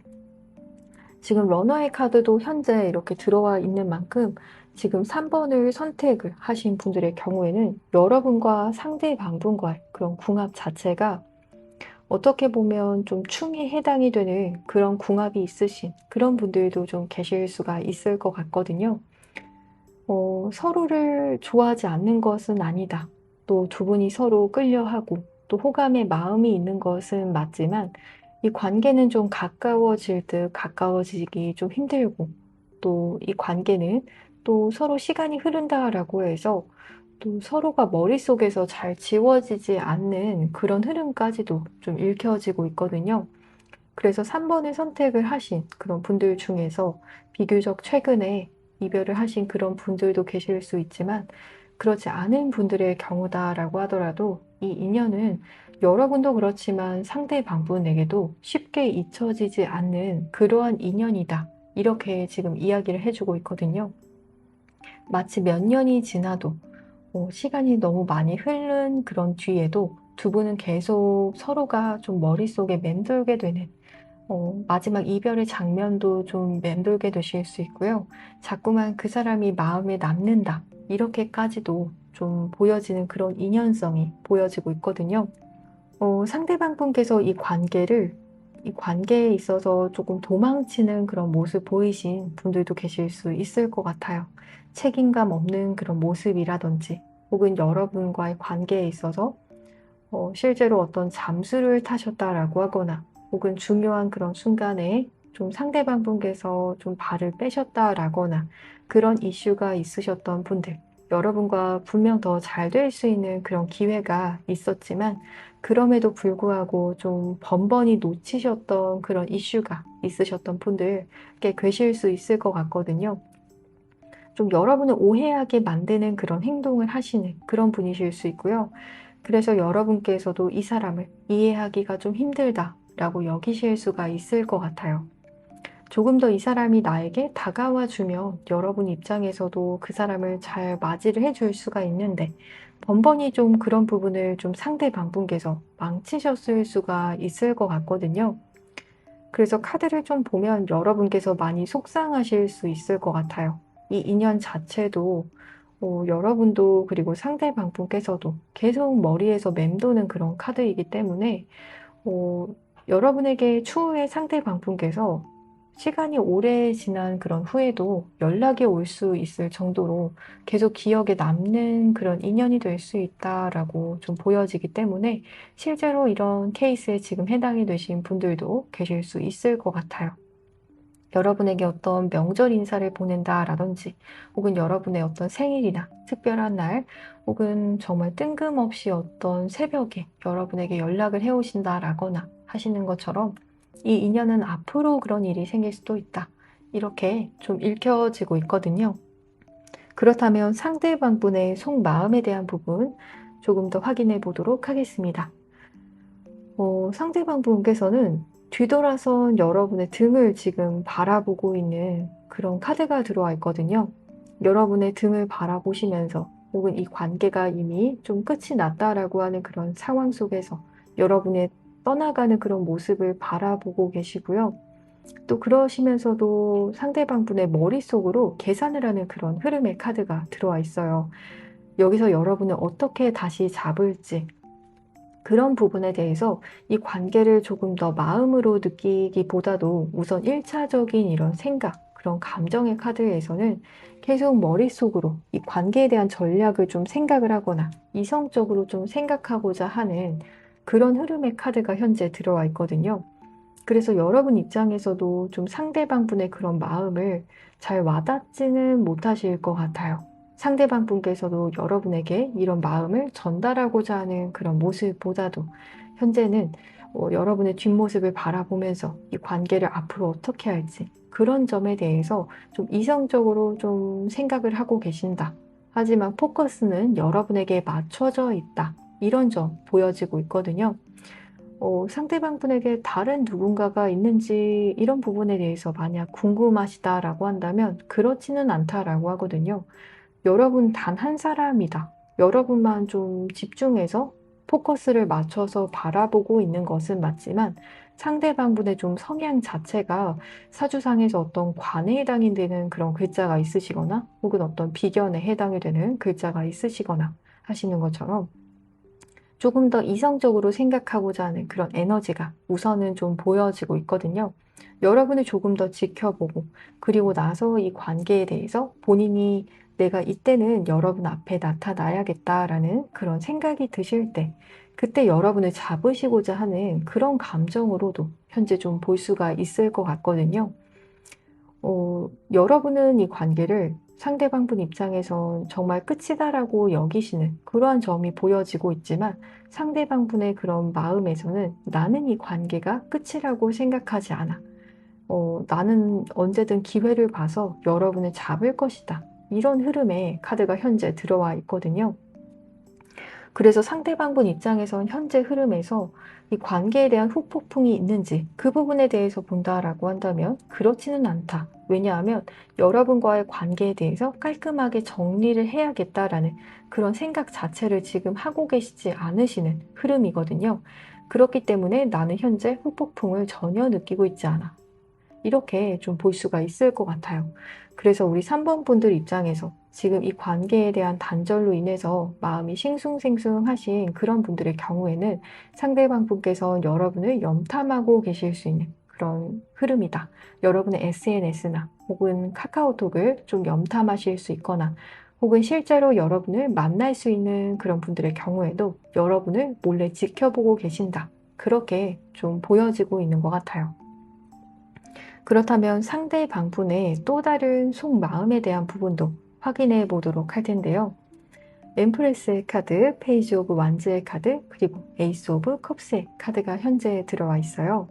지금 러너의 카드도 현재 이렇게 들어와 있는 만큼 지금 3번을 선택을 하신 분들의 경우에는 여러분과 상대방분과의 그런 궁합 자체가 어떻게 보면 좀 충에 해당이 되는 그런 궁합이 있으신 그런 분들도 좀 계실 수가 있을 것 같거든요. 서로를 좋아하지 않는 것은 아니다. 또 두 분이 서로 끌려하고 또 호감의 마음이 있는 것은 맞지만 이 관계는 좀 가까워질 듯 가까워지기 좀 힘들고 또 이 관계는 또 서로 시간이 흐른다라고 해서 또 서로가 머릿속에서 잘 지워지지 않는 그런 흐름까지도 좀 읽혀지고 있거든요. 그래서 3번을 선택을 하신 그런 분들 중에서 비교적 최근에 이별을 하신 그런 분들도 계실 수 있지만 그렇지 않은 분들의 경우다라고 하더라도 이 인연은 여러분도 그렇지만 상대방분에게도 쉽게 잊혀지지 않는 그러한 인연이다. 이렇게 지금 이야기를 해주고 있거든요. 마치 몇 년이 지나도 시간이 너무 많이 흐른 그런 뒤에도 두 분은 계속 서로가 좀 머릿속에 맴돌게 되는 마지막 이별의 장면도 좀 맴돌게 되실 수 있고요. 자꾸만 그 사람이 마음에 남는다. 이렇게까지도 좀 보여지는 그런 인연성이 보여지고 있거든요. 상대방 분께서 이 관계를 이 관계에 있어서 조금 도망치는 그런 모습 보이신 분들도 계실 수 있을 것 같아요. 책임감 없는 그런 모습이라든지 혹은 여러분과의 관계에 있어서 실제로 어떤 잠수를 타셨다라고 하거나 혹은 중요한 그런 순간에 좀 상대방 분께서 좀 발을 빼셨다라거나 그런 이슈가 있으셨던 분들, 여러분과 분명 더 잘 될 수 있는 그런 기회가 있었지만 그럼에도 불구하고 좀 번번이 놓치셨던 그런 이슈가 있으셨던 분들 꽤 계실 수 있을 것 같거든요. 좀 여러분을 오해하게 만드는 그런 행동을 하시는 그런 분이실 수 있고요. 그래서 여러분께서도 이 사람을 이해하기가 좀 힘들다라고 여기실 수가 있을 것 같아요. 조금 더 이 사람이 나에게 다가와 주면 여러분 입장에서도 그 사람을 잘 맞이를 해줄 수가 있는데 번번이 좀 그런 부분을 좀 상대방 분께서 망치셨을 수가 있을 것 같거든요. 그래서 카드를 좀 보면 여러분께서 많이 속상하실 수 있을 것 같아요. 이 인연 자체도 여러분도 그리고 상대방 분께서도 계속 머리에서 맴도는 그런 카드이기 때문에 어, 여러분에게 추후에 상대방 분께서 시간이 오래 지난 그런 후에도 연락이 올 수 있을 정도로 계속 기억에 남는 그런 인연이 될 수 있다라고 좀 보여지기 때문에 실제로 이런 케이스에 지금 해당이 되신 분들도 계실 수 있을 것 같아요. 여러분에게 어떤 명절 인사를 보낸다라든지 혹은 여러분의 어떤 생일이나 특별한 날 혹은 정말 뜬금없이 어떤 새벽에 여러분에게 연락을 해 오신다라거나 하시는 것처럼 이 인연은 앞으로 그런 일이 생길 수도 있다. 이렇게 좀 읽혀지고 있거든요. 그렇다면 상대방 분의 속마음에 대한 부분 조금 더 확인해 보도록 하겠습니다. 상대방 분께서는 뒤돌아선 여러분의 등을 지금 바라보고 있는 그런 카드가 들어와 있거든요. 여러분의 등을 바라보시면서 혹은 이 관계가 이미 좀 끝이 났다라고 하는 그런 상황 속에서 여러분의 떠나가는 그런 모습을 바라보고 계시고요. 또 그러시면서도 상대방 분의 머릿속으로 계산을 하는 그런 흐름의 카드가 들어와 있어요. 여기서 여러분을 어떻게 다시 잡을지 그런 부분에 대해서 이 관계를 조금 더 마음으로 느끼기보다도 우선 1차적인 이런 생각, 그런 감정의 카드에서는 계속 머릿속으로 이 관계에 대한 전략을 좀 생각을 하거나 이성적으로 좀 생각하고자 하는 그런 흐름의 카드가 현재 들어와 있거든요. 그래서 여러분 입장에서도 좀 상대방 분의 그런 마음을 잘 와닿지는 못하실 것 같아요. 상대방 분께서도 여러분에게 이런 마음을 전달하고자 하는 그런 모습보다도 현재는 여러분의 뒷모습을 바라보면서 이 관계를 앞으로 어떻게 할지 그런 점에 대해서 좀 이성적으로 좀 생각을 하고 계신다. 하지만 포커스는 여러분에게 맞춰져 있다. 이런 점 보여지고 있거든요. 상대방 분에게 다른 누군가가 있는지 이런 부분에 대해서 만약 궁금하시다라고 한다면 그렇지는 않다라고 하거든요. 여러분 단 한 사람이다. 여러분만 좀 집중해서 포커스를 맞춰서 바라보고 있는 것은 맞지만 상대방 분의 좀 성향 자체가 사주상에서 어떤 관에 해당이 되는 그런 글자가 있으시거나 혹은 어떤 비견에 해당이 되는 글자가 있으시거나 하시는 것처럼 조금 더 이성적으로 생각하고자 하는 그런 에너지가 우선은 좀 보여지고 있거든요. 여러분을 조금 더 지켜보고 그리고 나서 이 관계에 대해서 본인이 내가 이때는 여러분 앞에 나타나야겠다라는 그런 생각이 드실 때 그때 여러분을 잡으시고자 하는 그런 감정으로도 현재 좀 볼 수가 있을 것 같거든요. 여러분은 이 관계를 상대방 분 입장에선 정말 끝이다라고 여기시는 그러한 점이 보여지고 있지만 상대방 분의 그런 마음에서는 나는 이 관계가 끝이라고 생각하지 않아. 나는 언제든 기회를 봐서 여러분을 잡을 것이다. 이런 흐름의 카드가 현재 들어와 있거든요. 그래서 상대방 분 입장에선 현재 흐름에서 이 관계에 대한 후폭풍이 있는지 그 부분에 대해서 본다라고 한다면 그렇지는 않다. 왜냐하면 여러분과의 관계에 대해서 깔끔하게 정리를 해야겠다라는 그런 생각 자체를 지금 하고 계시지 않으시는 흐름이거든요. 그렇기 때문에 나는 현재 후폭풍을 전혀 느끼고 있지 않아. 이렇게 좀 볼 수가 있을 것 같아요. 그래서 우리 3번 분들 입장에서 지금 이 관계에 대한 단절로 인해서 마음이 싱숭생숭하신 그런 분들의 경우에는 상대방 분께서 여러분을 염탐하고 계실 수 있는 그런 흐름이다. 여러분의 SNS나 혹은 카카오톡을 좀 염탐하실 수 있거나 혹은 실제로 여러분을 만날 수 있는 그런 분들의 경우에도 여러분을 몰래 지켜보고 계신다. 그렇게 좀 보여지고 있는 것 같아요. 그렇다면 상대방분의 또 다른 속마음에 대한 부분도 확인해 보도록 할 텐데요. 엠프레스의 카드, 페이지 오브 완즈의 카드, 그리고 에이스 오브 컵스의 카드가 현재 들어와 있어요.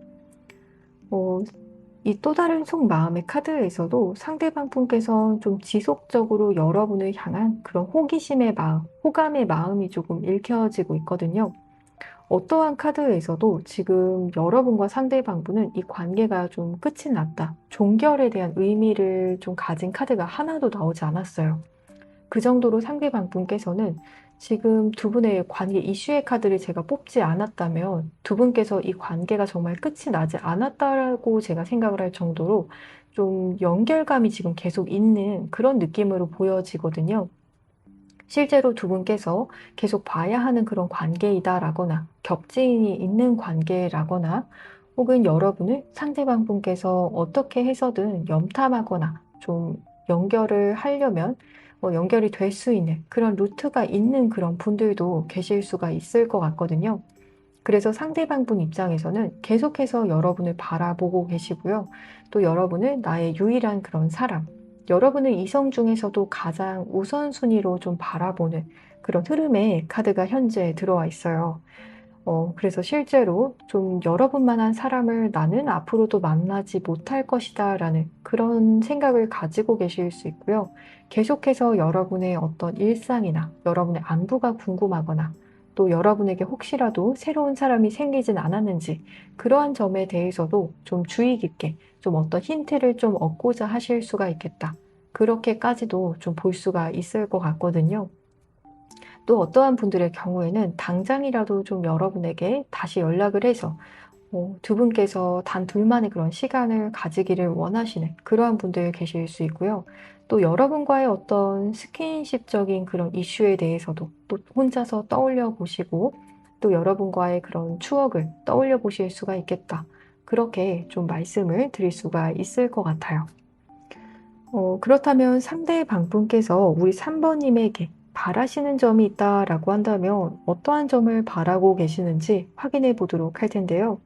이 또 다른 속마음의 카드에서도 상대방 분께서 좀 지속적으로 여러분을 향한 그런 호기심의 마음, 호감의 마음이 조금 읽혀지고 있거든요. 어떠한 카드에서도 지금 여러분과 상대방분은 이 관계가 좀 끝이 났다. 종결에 대한 의미를 좀 가진 카드가 하나도 나오지 않았어요. 그 정도로 상대방 분께서는 지금 두 분의 관계 이슈의 카드를 제가 뽑지 않았다면 두 분께서 이 관계가 정말 끝이 나지 않았다고 제가 생각을 할 정도로 좀 연결감이 지금 계속 있는 그런 느낌으로 보여지거든요. 실제로 두 분께서 계속 봐야 하는 그런 관계이다라거나 격제인이 있는 관계라거나 혹은 여러분을 상대방 분께서 어떻게 해서든 염탐하거나 좀 연결을 하려면 연결이 될 수 있는 그런 루트가 있는 그런 분들도 계실 수가 있을 것 같거든요. 그래서 상대방 분 입장에서는 계속해서 여러분을 바라보고 계시고요. 또 여러분을 나의 유일한 그런 사람, 여러분을 이성 중에서도 가장 우선순위로 좀 바라보는 그런 흐름의 카드가 현재 들어와 있어요. 그래서 실제로 좀 여러분만한 사람을 나는 앞으로도 만나지 못할 것이다 라는 그런 생각을 가지고 계실 수 있고요. 계속해서 여러분의 어떤 일상이나 여러분의 안부가 궁금하거나 또 여러분에게 혹시라도 새로운 사람이 생기진 않았는지 그러한 점에 대해서도 좀 주의 깊게 좀 어떤 힌트를 좀 얻고자 하실 수가 있겠다. 그렇게까지도 좀 볼 수가 있을 것 같거든요. 또 어떠한 분들의 경우에는 당장이라도 좀 여러분에게 다시 연락을 해서 두 분께서 단 둘만의 그런 시간을 가지기를 원하시는 그러한 분들 계실 수 있고요. 또 여러분과의 어떤 스킨십적인 그런 이슈에 대해서도 또 혼자서 떠올려 보시고 또 여러분과의 그런 추억을 떠올려 보실 수가 있겠다. 그렇게 좀 말씀을 드릴 수가 있을 것 같아요. 그렇다면 상대방분께서 우리 3번님에게 바라시는 점이 있다라고 한다면 어떠한 점을 바라고 계시는지 확인해 보도록 할 텐데요.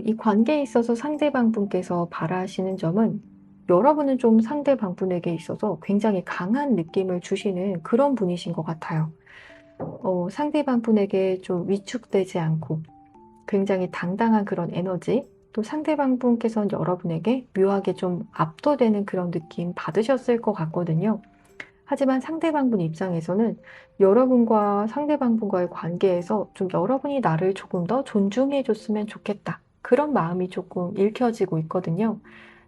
이 관계에 있어서 상대방분께서 바라시는 점은 여러분은 좀 상대방분에게 있어서 굉장히 강한 느낌을 주시는 그런 분이신 것 같아요. 상대방분에게 좀 위축되지 않고 굉장히 당당한 그런 에너지, 또 상대방 분께서는 여러분에게 묘하게 좀 압도되는 그런 느낌 받으셨을 것 같거든요. 하지만 상대방 분 입장에서는 여러분과 상대방 분과의 관계에서 좀 여러분이 나를 조금 더 존중해 줬으면 좋겠다. 그런 마음이 조금 읽혀지고 있거든요.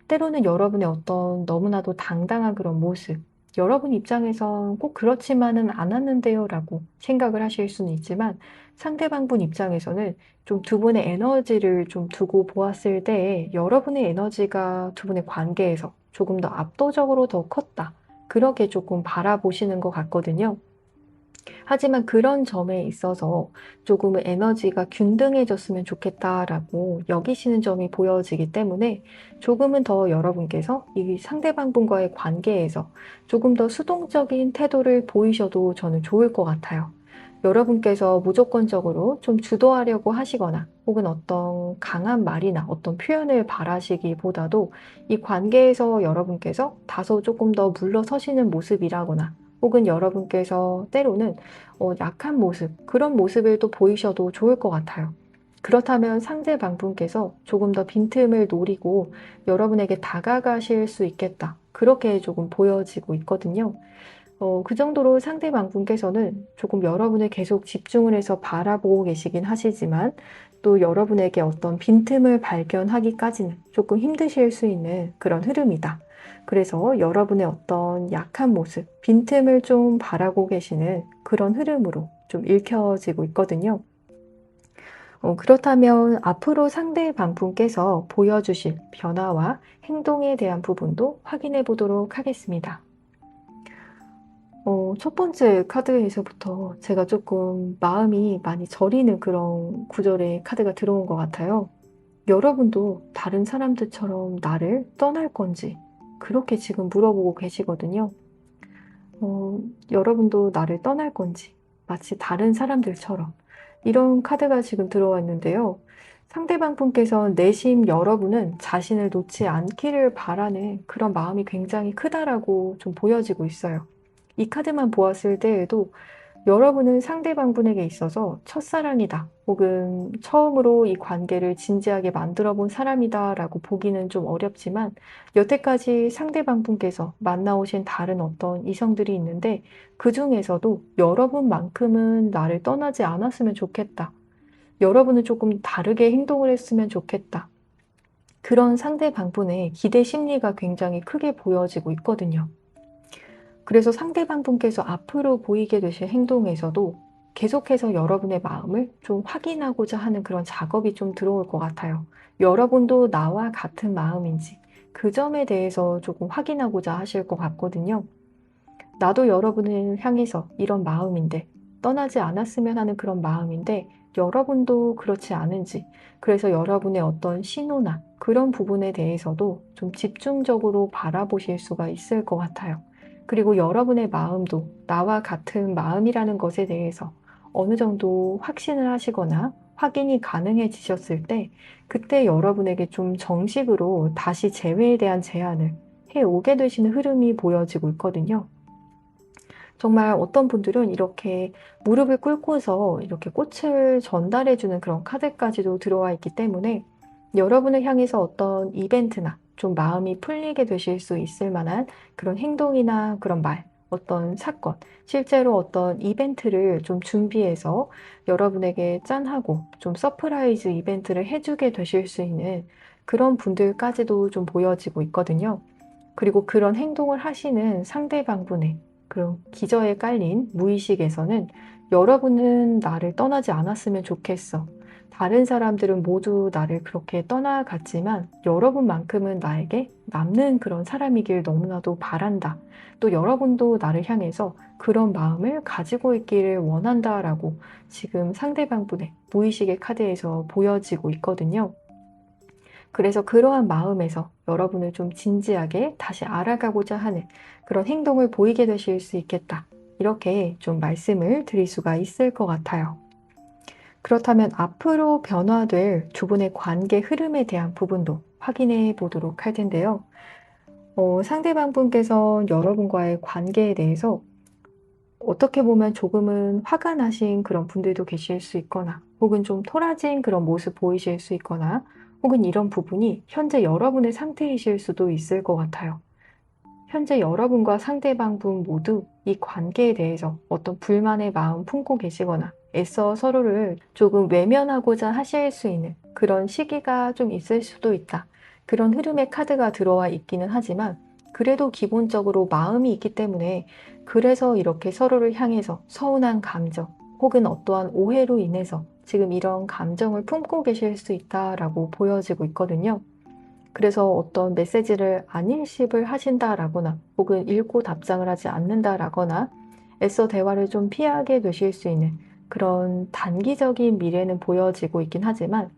때로는 여러분의 어떤 너무나도 당당한 그런 모습, 여러분 입장에선 꼭 그렇지만은 않았는데요 라고 생각을 하실 수는 있지만 상대방 분 입장에서는 좀 두 분의 에너지를 좀 두고 보았을 때 여러분의 에너지가 두 분의 관계에서 조금 더 압도적으로 더 컸다. 그렇게 조금 바라보시는 것 같거든요. 하지만 그런 점에 있어서 조금은 에너지가 균등해졌으면 좋겠다라고 여기시는 점이 보여지기 때문에 조금은 더 여러분께서 이 상대방 분과의 관계에서 조금 더 수동적인 태도를 보이셔도 저는 좋을 것 같아요. 여러분께서 무조건적으로 좀 주도하려고 하시거나 혹은 어떤 강한 말이나 어떤 표현을 바라시기보다도 이 관계에서 여러분께서 다소 조금 더 물러서시는 모습이라거나 혹은 여러분께서 때로는 약한 모습, 그런 모습을 또 보이셔도 좋을 것 같아요. 그렇다면 상대방 분께서 조금 더 빈틈을 노리고 여러분에게 다가가실 수 있겠다. 그렇게 조금 보여지고 있거든요. 그 정도로 상대방 분께서는 조금 여러분을 계속 집중을 해서 바라보고 계시긴 하시지만 또 여러분에게 어떤 빈틈을 발견하기까지는 조금 힘드실 수 있는 그런 흐름이다. 그래서 여러분의 어떤 약한 모습, 빈틈을 좀 바라고 계시는 그런 흐름으로 좀 읽혀지고 있거든요. 그렇다면 앞으로 상대방 분께서 보여주실 변화와 행동에 대한 부분도 확인해 보도록 하겠습니다. 첫 번째 카드에서부터 제가 조금 마음이 많이 저리는 그런 구절의 카드가 들어온 것 같아요. 여러분도 다른 사람들처럼 나를 떠날 건지 그렇게 지금 물어보고 계시거든요. 어, 여러분도 나를 떠날 건지 마치 다른 사람들처럼 이런 카드가 지금 들어와 있는데요. 상대방 분께서 내심 여러분은 자신을 놓지 않기를 바라는 그런 마음이 굉장히 크다라고 좀 보여지고 있어요. 이 카드만 보았을 때에도 여러분은 상대방 분에게 있어서 첫사랑이다, 혹은 처음으로 이 관계를 진지하게 만들어 본 사람이다라고 보기는 좀 어렵지만, 여태까지 상대방 분께서 만나오신 다른 어떤 이성들이 있는데, 그 중에서도 여러분만큼은 나를 떠나지 않았으면 좋겠다. 여러분은 조금 다르게 행동을 했으면 좋겠다. 그런 상대방 분의 기대 심리가 굉장히 크게 보여지고 있거든요. 그래서 상대방 분께서 앞으로 보이게 되실 행동에서도 계속해서 여러분의 마음을 좀 확인하고자 하는 그런 작업이 좀 들어올 것 같아요. 여러분도 나와 같은 마음인지 그 점에 대해서 조금 확인하고자 하실 것 같거든요. 나도 여러분을 향해서 이런 마음인데, 떠나지 않았으면 하는 그런 마음인데 여러분도 그렇지 않은지, 그래서 여러분의 어떤 신호나 그런 부분에 대해서도 좀 집중적으로 바라보실 수가 있을 것 같아요. 그리고 여러분의 마음도 나와 같은 마음이라는 것에 대해서 어느 정도 확신을 하시거나 확인이 가능해지셨을 때, 그때 여러분에게 좀 정식으로 다시 재회에 대한 제안을 해 오게 되시는 흐름이 보여지고 있거든요. 정말 어떤 분들은 이렇게 무릎을 꿇고서 이렇게 꽃을 전달해 주는 그런 카드까지도 들어와 있기 때문에, 여러분을 향해서 어떤 이벤트나 좀 마음이 풀리게 되실 수 있을 만한 그런 행동이나 그런 말, 어떤 사건, 실제로 어떤 이벤트를 좀 준비해서 여러분에게 짠하고 좀 서프라이즈 이벤트를 해주게 되실 수 있는 그런 분들까지도 좀 보여지고 있거든요. 그리고 그런 행동을 하시는 상대방분의 그런 기저에 깔린 무의식에서는 여러분은 나를 떠나지 않았으면 좋겠어. 다른 사람들은 모두 나를 그렇게 떠나갔지만 여러분만큼은 나에게 남는 그런 사람이길 너무나도 바란다. 또 여러분도 나를 향해서 그런 마음을 가지고 있기를 원한다라고 지금 상대방분의 무의식의 카드에서 보여지고 있거든요. 그래서 그러한 마음에서 여러분을 좀 진지하게 다시 알아가고자 하는 그런 행동을 보이게 되실 수 있겠다. 이렇게 좀 말씀을 드릴 수가 있을 것 같아요. 그렇다면 앞으로 변화될 두 분의 관계 흐름에 대한 부분도 확인해 보도록 할 텐데요. 상대방 분께서 여러분과의 관계에 대해서 어떻게 보면 조금은 화가 나신 그런 분들도 계실 수 있거나, 혹은 좀 토라진 그런 모습 보이실 수 있거나, 혹은 이런 부분이 현재 여러분의 상태이실 수도 있을 것 같아요. 현재 여러분과 상대방 분 모두 이 관계에 대해서 어떤 불만의 마음 품고 계시거나 애써 서로를 조금 외면하고자 하실 수 있는 그런 시기가 좀 있을 수도 있다. 그런 흐름의 카드가 들어와 있기는 하지만, 그래도 기본적으로 마음이 있기 때문에, 그래서 이렇게 서로를 향해서 서운한 감정 혹은 어떠한 오해로 인해서 지금 이런 감정을 품고 계실 수 있다라고 보여지고 있거든요. 그래서 어떤 메시지를 안일십을 하신다라거나, 혹은 읽고 답장을 하지 않는다라거나 애써 대화를 좀 피하게 되실 수 있는 그런 단기적인 미래는 보여지고 있긴 하지만,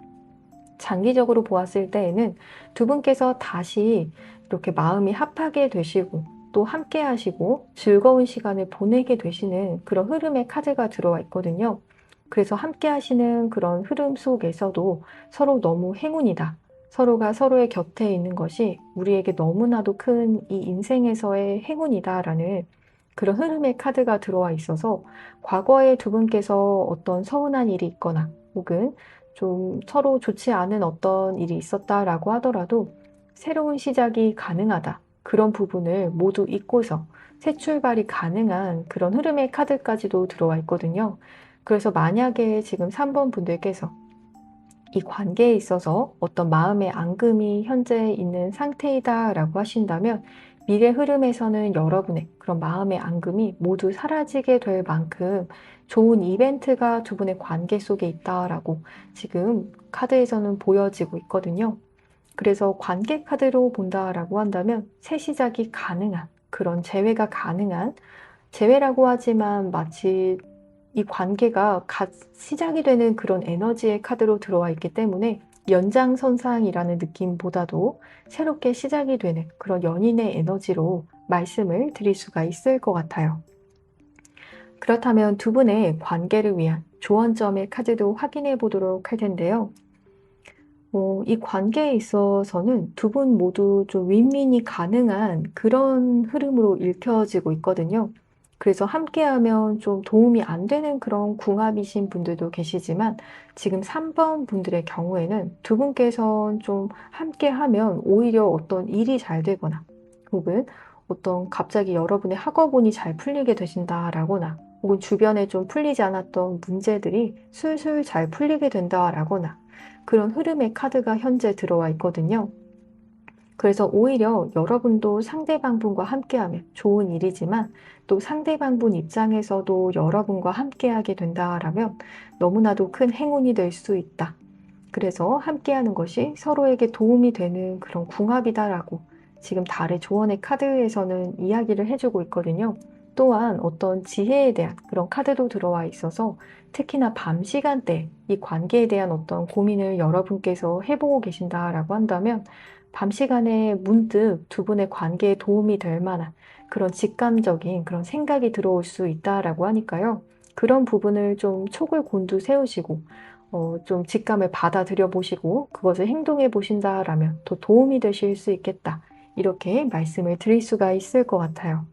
장기적으로 보았을 때에는 두 분께서 다시 이렇게 마음이 합하게 되시고 또 함께 하시고 즐거운 시간을 보내게 되시는 그런 흐름의 카드가 들어와 있거든요. 그래서 함께 하시는 그런 흐름 속에서도 서로 너무 행운이다. 서로가 서로의 곁에 있는 것이 우리에게 너무나도 큰 이 인생에서의 행운이다라는 그런 흐름의 카드가 들어와 있어서, 과거에 두 분께서 어떤 서운한 일이 있거나 혹은 좀 서로 좋지 않은 어떤 일이 있었다라고 하더라도 새로운 시작이 가능하다. 그런 부분을 모두 잊고서 새 출발이 가능한 그런 흐름의 카드까지도 들어와 있거든요. 그래서 만약에 지금 3번 분들께서 이 관계에 있어서 어떤 마음의 앙금이 현재 있는 상태이다라고 하신다면, 미래 흐름에서는 여러분의 그런 마음의 앙금이 모두 사라지게 될 만큼 좋은 이벤트가 두 분의 관계 속에 있다라고 지금 카드에서는 보여지고 있거든요. 그래서 관계 카드로 본다라고 한다면 새 시작이 가능한, 그런 재회가 가능한 재회라고 하지만 마치 이 관계가 갓 시작이 되는 그런 에너지의 카드로 들어와 있기 때문에 연장선상이라는 느낌보다도 새롭게 시작이 되는 그런 연인의 에너지로 말씀을 드릴 수가 있을 것 같아요. 그렇다면 두 분의 관계를 위한 조언점의 카드도 확인해 보도록 할 텐데요. 이 관계에 있어서는 두 분 모두 좀 윈윈이 가능한 그런 흐름으로 읽혀지고 있거든요. 그래서 함께하면 좀 도움이 안 되는 그런 궁합이신 분들도 계시지만 지금 3번 분들의 경우에는 두 분께서 좀 함께하면 오히려 어떤 일이 잘 되거나 혹은 어떤 갑자기 여러분의 학업운이 잘 풀리게 되신다라거나 혹은 주변에 좀 풀리지 않았던 문제들이 술술 잘 풀리게 된다라거나 그런 흐름의 카드가 현재 들어와 있거든요. 그래서 오히려 여러분도 상대방분과 함께하면 좋은 일이지만 또 상대방분 입장에서도 여러분과 함께하게 된다라면 너무나도 큰 행운이 될 수 있다. 그래서 함께하는 것이 서로에게 도움이 되는 그런 궁합이다라고 지금 달의 조언의 카드에서는 이야기를 해주고 있거든요. 또한 어떤 지혜에 대한 그런 카드도 들어와 있어서 특히나 밤 시간대 이 관계에 대한 어떤 고민을 여러분께서 해보고 계신다라고 한다면 밤 시간에 문득 두 분의 관계에 도움이 될 만한 그런 직감적인 그런 생각이 들어올 수 있다라고 하니까요. 그런 부분을 좀 촉을 곤두 세우시고 좀 직감을 받아들여 보시고 그것을 행동해 보신다라면 더 도움이 되실 수 있겠다. 이렇게 말씀을 드릴 수가 있을 것 같아요.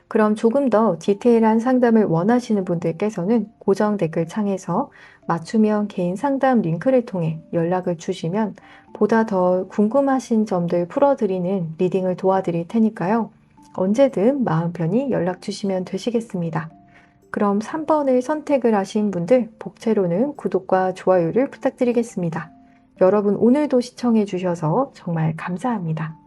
그럼 조금 더 디테일한 상담을 원하시는 분들께서는 고정 댓글 창에서 맞춤형 개인 상담 링크를 통해 연락을 주시면 보다 더 궁금하신 점들 풀어드리는 리딩을 도와드릴 테니까요. 언제든 마음 편히 연락 주시면 되시겠습니다. 그럼 3번을 선택을 하신 분들 복채로는 구독과 좋아요를 부탁드리겠습니다. 여러분 오늘도 시청해 주셔서 정말 감사합니다.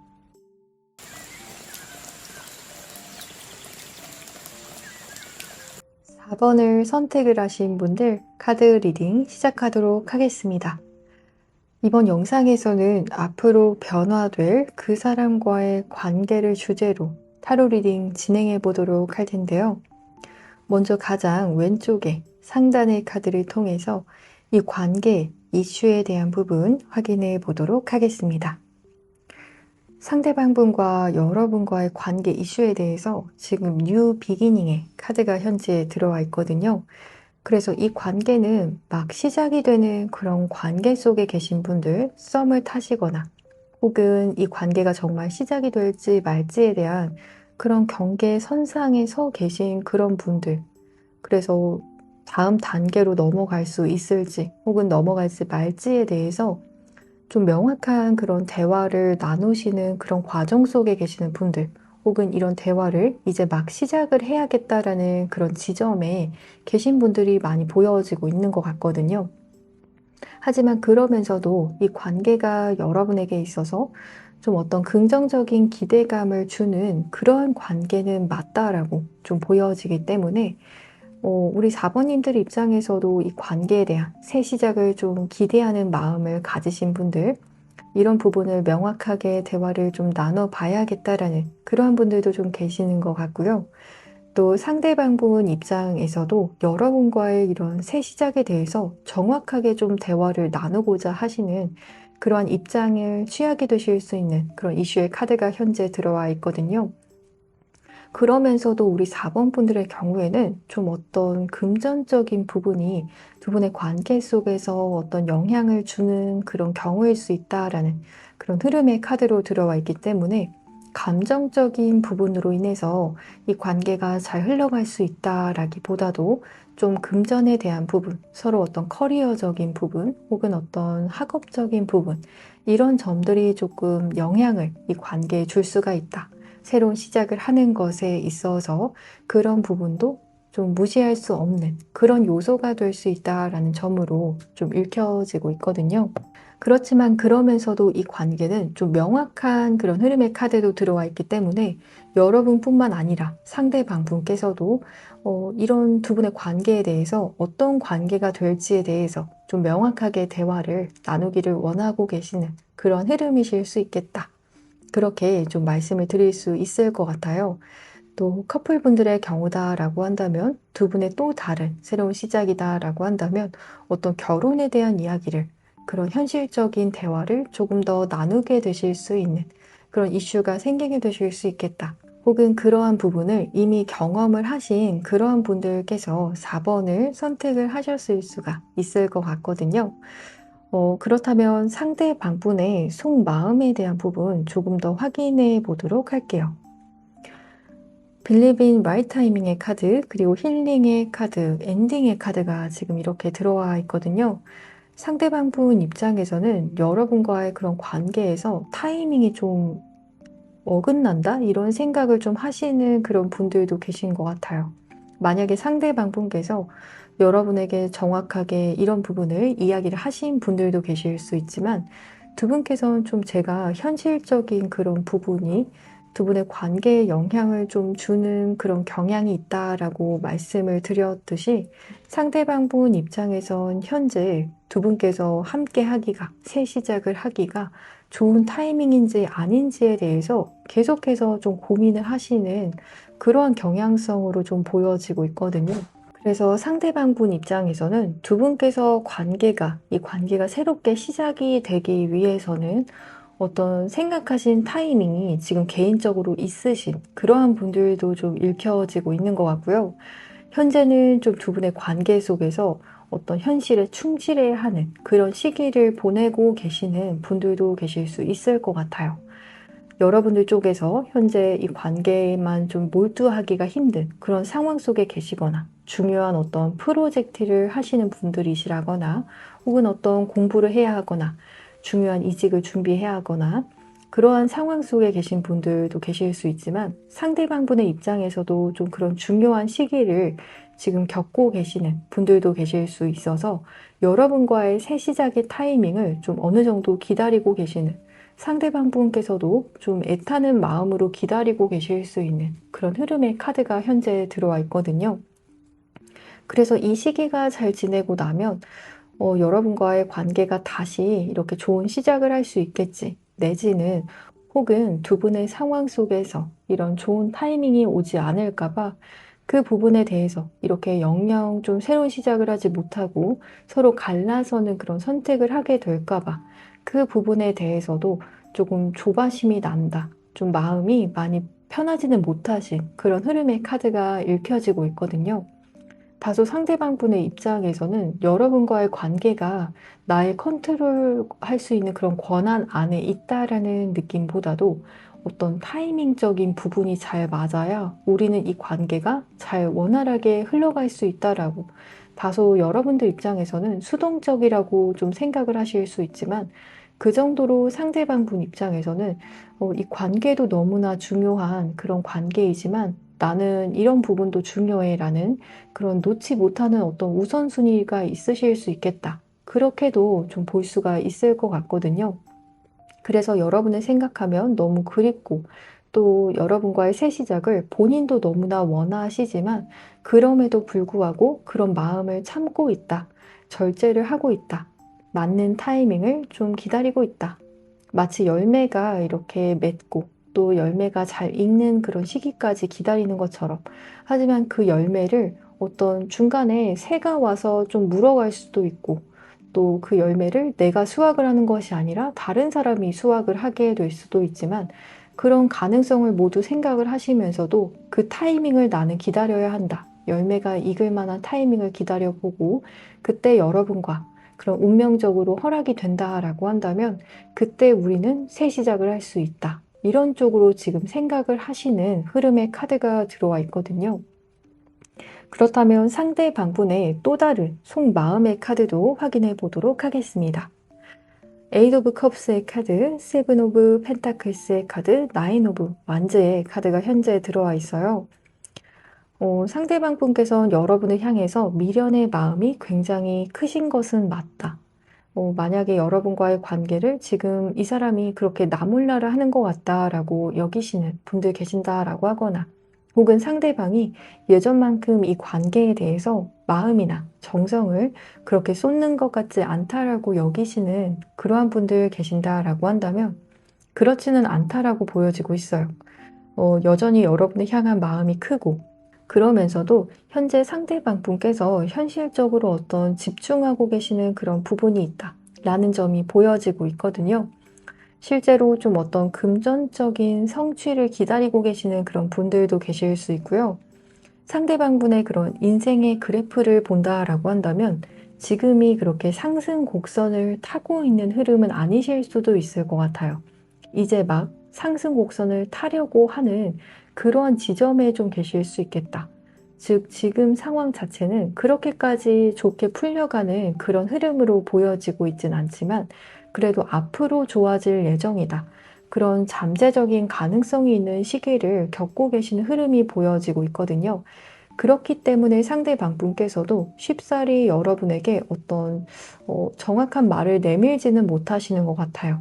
4번을 선택을 하신 분들 카드 리딩 시작하도록 하겠습니다. 이번 영상에서는 앞으로 변화될 그 사람과의 관계를 주제로 타로 리딩 진행해 보도록 할 텐데요. 먼저 가장 왼쪽에 상단의 카드를 통해서 이 관계, 이슈에 대한 부분 확인해 보도록 하겠습니다. 상대방 분과 여러분과의 관계 이슈에 대해서 지금 뉴 비기닝의 카드가 현재 들어와 있거든요. 그래서 이 관계는 막 시작이 되는 그런 관계 속에 계신 분들, 썸을 타시거나 혹은 이 관계가 정말 시작이 될지 말지에 대한 그런 경계선상에 서 계신 그런 분들, 그래서 다음 단계로 넘어갈 수 있을지 혹은 넘어갈지 말지에 대해서 좀 명확한 그런 대화를 나누시는 그런 과정 속에 계시는 분들, 혹은 이런 대화를 이제 막 시작을 해야겠다라는 그런 지점에 계신 분들이 많이 보여지고 있는 것 같거든요. 하지만 그러면서도 이 관계가 여러분에게 있어서 좀 어떤 긍정적인 기대감을 주는 그러한 관계는 맞다라고 좀 보여지기 때문에 우리 4번님들 입장에서도 이 관계에 대한 새 시작을 좀 기대하는 마음을 가지신 분들, 이런 부분을 명확하게 대화를 좀 나눠봐야겠다라는 그러한 분들도 좀 계시는 것 같고요. 또 상대방 분 입장에서도 여러분과의 이런 새 시작에 대해서 정확하게 좀 대화를 나누고자 하시는 그러한 입장을 취하게 되실 수 있는 그런 이슈의 카드가 현재 들어와 있거든요. 그러면서도 우리 4번 분들의 경우에는 좀 어떤 금전적인 부분이 두 분의 관계 속에서 어떤 영향을 주는 그런 경우일 수 있다라는 그런 흐름의 카드로 들어와 있기 때문에 감정적인 부분으로 인해서 이 관계가 잘 흘러갈 수 있다라기보다도 좀 금전에 대한 부분, 서로 어떤 커리어적인 부분 혹은 어떤 학업적인 부분, 이런 점들이 조금 영향을 이 관계에 줄 수가 있다. 새로운 시작을 하는 것에 있어서 그런 부분도 좀 무시할 수 없는 그런 요소가 될 수 있다라는 점으로 좀 읽혀지고 있거든요. 그렇지만 그러면서도 이 관계는 좀 명확한 그런 흐름의 카드도 들어와 있기 때문에 여러분뿐만 아니라 상대방 분께서도 이런 두 분의 관계에 대해서 어떤 관계가 될지에 대해서 좀 명확하게 대화를 나누기를 원하고 계시는 그런 흐름이실 수 있겠다. 그렇게 좀 말씀을 드릴 수 있을 것 같아요. 또 커플분들의 경우다라고 한다면 두 분의 또 다른 새로운 시작이다라고 한다면 어떤 결혼에 대한 이야기를 그런 현실적인 대화를 조금 더 나누게 되실 수 있는 그런 이슈가 생기게 되실 수 있겠다. 혹은 그러한 부분을 이미 경험을 하신 그러한 분들께서 4번을 선택을 하셨을 수가 있을 것 같거든요. 그렇다면 상대방분의 속마음에 대한 부분 조금 더 확인해 보도록 할게요. Believe in right timing의 카드, 그리고 힐링의 카드, 엔딩의 카드가 지금 이렇게 들어와 있거든요. 상대방분 입장에서는 여러분과의 그런 관계에서 타이밍이 좀 어긋난다? 이런 생각을 좀 하시는 그런 분들도 계신 것 같아요. 만약에 상대방분께서 여러분에게 정확하게 이런 부분을 이야기를 하신 분들도 계실 수 있지만 두 분께서는 좀 제가 현실적인 그런 부분이 두 분의 관계에 영향을 좀 주는 그런 경향이 있다라고 말씀을 드렸듯이 상대방분 입장에선 현재 두 분께서 함께 하기가, 새 시작을 하기가 좋은 타이밍인지 아닌지에 대해서 계속해서 좀 고민을 하시는 그러한 경향성으로 좀 보여지고 있거든요. 그래서 상대방분 입장에서는 두 분께서 이 관계가 새롭게 시작이 되기 위해서는 어떤 생각하신 타이밍이 지금 개인적으로 있으신 그러한 분들도 좀 읽혀지고 있는 것 같고요. 현재는 좀 두 분의 관계 속에서 어떤 현실에 충실해야 하는 그런 시기를 보내고 계시는 분들도 계실 수 있을 것 같아요. 여러분들 쪽에서 현재 이 관계에만 좀 몰두하기가 힘든 그런 상황 속에 계시거나 중요한 어떤 프로젝트를 하시는 분들이시라거나 혹은 어떤 공부를 해야 하거나 중요한 이직을 준비해야 하거나 그러한 상황 속에 계신 분들도 계실 수 있지만 상대방분의 입장에서도 좀 그런 중요한 시기를 지금 겪고 계시는 분들도 계실 수 있어서 여러분과의 새 시작의 타이밍을 좀 어느 정도 기다리고 계시는 상대방 분께서도 좀 애타는 마음으로 기다리고 계실 수 있는 그런 흐름의 카드가 현재 들어와 있거든요. 그래서 이 시기가 잘 지내고 나면 여러분과의 관계가 다시 이렇게 좋은 시작을 할 수 있겠지. 내지는 혹은 두 분의 상황 속에서 이런 좋은 타이밍이 오지 않을까 봐 그 부분에 대해서 이렇게 영영 좀 새로운 시작을 하지 못하고 서로 갈라서는 그런 선택을 하게 될까 봐 그 부분에 대해서도 조금 조바심이 난다. 좀 마음이 많이 편하지는 못하신 그런 흐름의 카드가 읽혀지고 있거든요. 다소 상대방분의 입장에서는 여러분과의 관계가 나의 컨트롤할 수 있는 그런 권한 안에 있다라는 느낌보다도 어떤 타이밍적인 부분이 잘 맞아야 우리는 이 관계가 잘 원활하게 흘러갈 수 있다라고 다소 여러분들 입장에서는 수동적이라고 좀 생각을 하실 수 있지만 그 정도로 상대방분 입장에서는 이 관계도 너무나 중요한 그런 관계이지만 나는 이런 부분도 중요해라는 그런 놓지 못하는 어떤 우선순위가 있으실 수 있겠다. 그렇게도 좀 볼 수가 있을 것 같거든요. 그래서 여러분을 생각하면 너무 그립고 또 여러분과의 새 시작을 본인도 너무나 원하시지만 그럼에도 불구하고 그런 마음을 참고 있다. 절제를 하고 있다. 맞는 타이밍을 좀 기다리고 있다. 마치 열매가 이렇게 맺고 또 열매가 잘 익는 그런 시기까지 기다리는 것처럼 하지만 그 열매를 어떤 중간에 새가 와서 좀 물어갈 수도 있고 또 그 열매를 내가 수확을 하는 것이 아니라 다른 사람이 수확을 하게 될 수도 있지만 그런 가능성을 모두 생각을 하시면서도 그 타이밍을 나는 기다려야 한다. 열매가 익을 만한 타이밍을 기다려보고 그때 여러분과 그런 운명적으로 허락이 된다라고 한다면 그때 우리는 새 시작을 할 수 있다. 이런 쪽으로 지금 생각을 하시는 흐름의 카드가 들어와 있거든요. 그렇다면 상대 방분의 또 다른 속마음의 카드도 확인해 보도록 하겠습니다. 에이드 오브 컵스의 카드, 세븐 오브 펜타클스의 카드, 나인 오브 완즈의 카드가 현재 들어와 있어요. 상대방 분께서는 여러분을 향해서 미련의 마음이 굉장히 크신 것은 맞다. 만약에 여러분과의 관계를 지금 이 사람이 그렇게 나몰라라 하는 것 같다라고 여기시는 분들 계신다라고 하거나 혹은 상대방이 예전만큼 이 관계에 대해서 마음이나 정성을 그렇게 쏟는 것 같지 않다라고 여기시는 그러한 분들 계신다라고 한다면 그렇지는 않다라고 보여지고 있어요. 여전히 여러분을 향한 마음이 크고, 그러면서도 현재 상대방 분께서 현실적으로 어떤 집중하고 계시는 그런 부분이 있다 라는 점이 보여지고 있거든요. 실제로 좀 어떤 금전적인 성취를 기다리고 계시는 그런 분들도 계실 수 있고요. 상대방 분의 그런 인생의 그래프를 본다라고 한다면 지금이 그렇게 상승 곡선을 타고 있는 흐름은 아니실 수도 있을 것 같아요. 이제 막 상승 곡선을 타려고 하는 그러한 지점에 좀 계실 수 있겠다. 즉, 지금 상황 자체는 그렇게까지 좋게 풀려가는 그런 흐름으로 보여지고 있진 않지만 그래도 앞으로 좋아질 예정이다. 그런 잠재적인 가능성이 있는 시기를 겪고 계시는 흐름이 보여지고 있거든요. 그렇기 때문에 상대방 분께서도 쉽사리 여러분에게 어떤 정확한 말을 내밀지는 못하시는 것 같아요.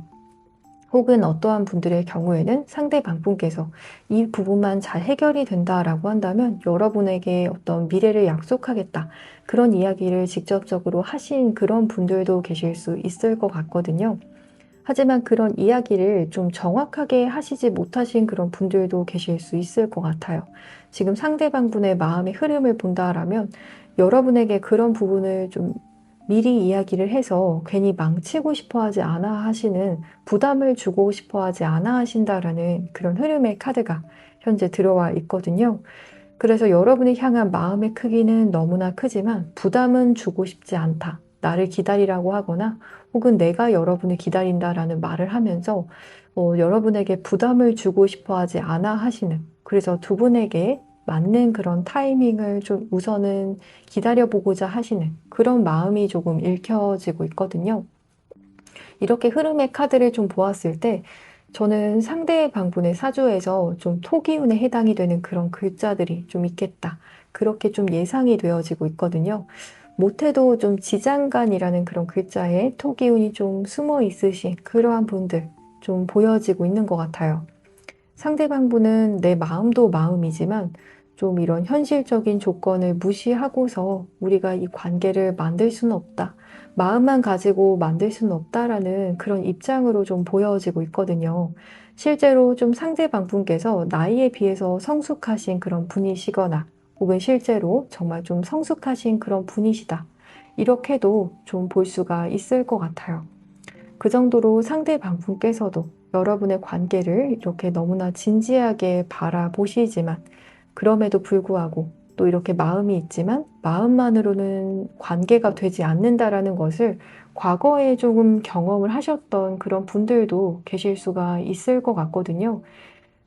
혹은 어떠한 분들의 경우에는 상대방 분께서 이 부분만 잘 해결이 된다라고 한다면 여러분에게 어떤 미래를 약속하겠다. 그런 이야기를 직접적으로 하신 그런 분들도 계실 수 있을 것 같거든요. 하지만 그런 이야기를 좀 정확하게 하시지 못하신 그런 분들도 계실 수 있을 것 같아요. 지금 상대방 분의 마음의 흐름을 본다라면 여러분에게 그런 부분을 좀 미리 이야기를 해서 괜히 망치고 싶어 하지 않아 하시는, 부담을 주고 싶어 하지 않아 하신다라는 그런 흐름의 카드가 현재 들어와 있거든요. 그래서 여러분을 향한 마음의 크기는 너무나 크지만 부담은 주고 싶지 않다. 나를 기다리라고 하거나 혹은 내가 여러분을 기다린다라는 말을 하면서 여러분에게 부담을 주고 싶어 하지 않아 하시는, 그래서 두 분에게 맞는 그런 타이밍을 좀 우선은 기다려보고자 하시는 그런 마음이 조금 읽혀지고 있거든요. 이렇게 흐름의 카드를 좀 보았을 때 저는 상대방 분의 사주에서 좀 토기운에 해당이 되는 그런 글자들이 좀 있겠다. 그렇게 좀 예상이 되어지고 있거든요. 못해도 좀 지장간이라는 그런 글자에 토기운이 좀 숨어 있으신 그러한 분들 좀 보여지고 있는 것 같아요. 상대방 분은 내 마음도 마음이지만 좀 이런 현실적인 조건을 무시하고서 우리가 이 관계를 만들 수는 없다. 마음만 가지고 만들 수는 없다라는 그런 입장으로 좀 보여지고 있거든요. 실제로 좀 상대방 분께서 나이에 비해서 성숙하신 그런 분이시거나 혹은 실제로 정말 좀 성숙하신 그런 분이시다. 이렇게도 좀 볼 수가 있을 것 같아요. 그 정도로 상대방 분께서도 여러분의 관계를 이렇게 너무나 진지하게 바라보시지만 그럼에도 불구하고 또 이렇게 마음이 있지만 마음만으로는 관계가 되지 않는다라는 것을 과거에 조금 경험을 하셨던 그런 분들도 계실 수가 있을 것 같거든요.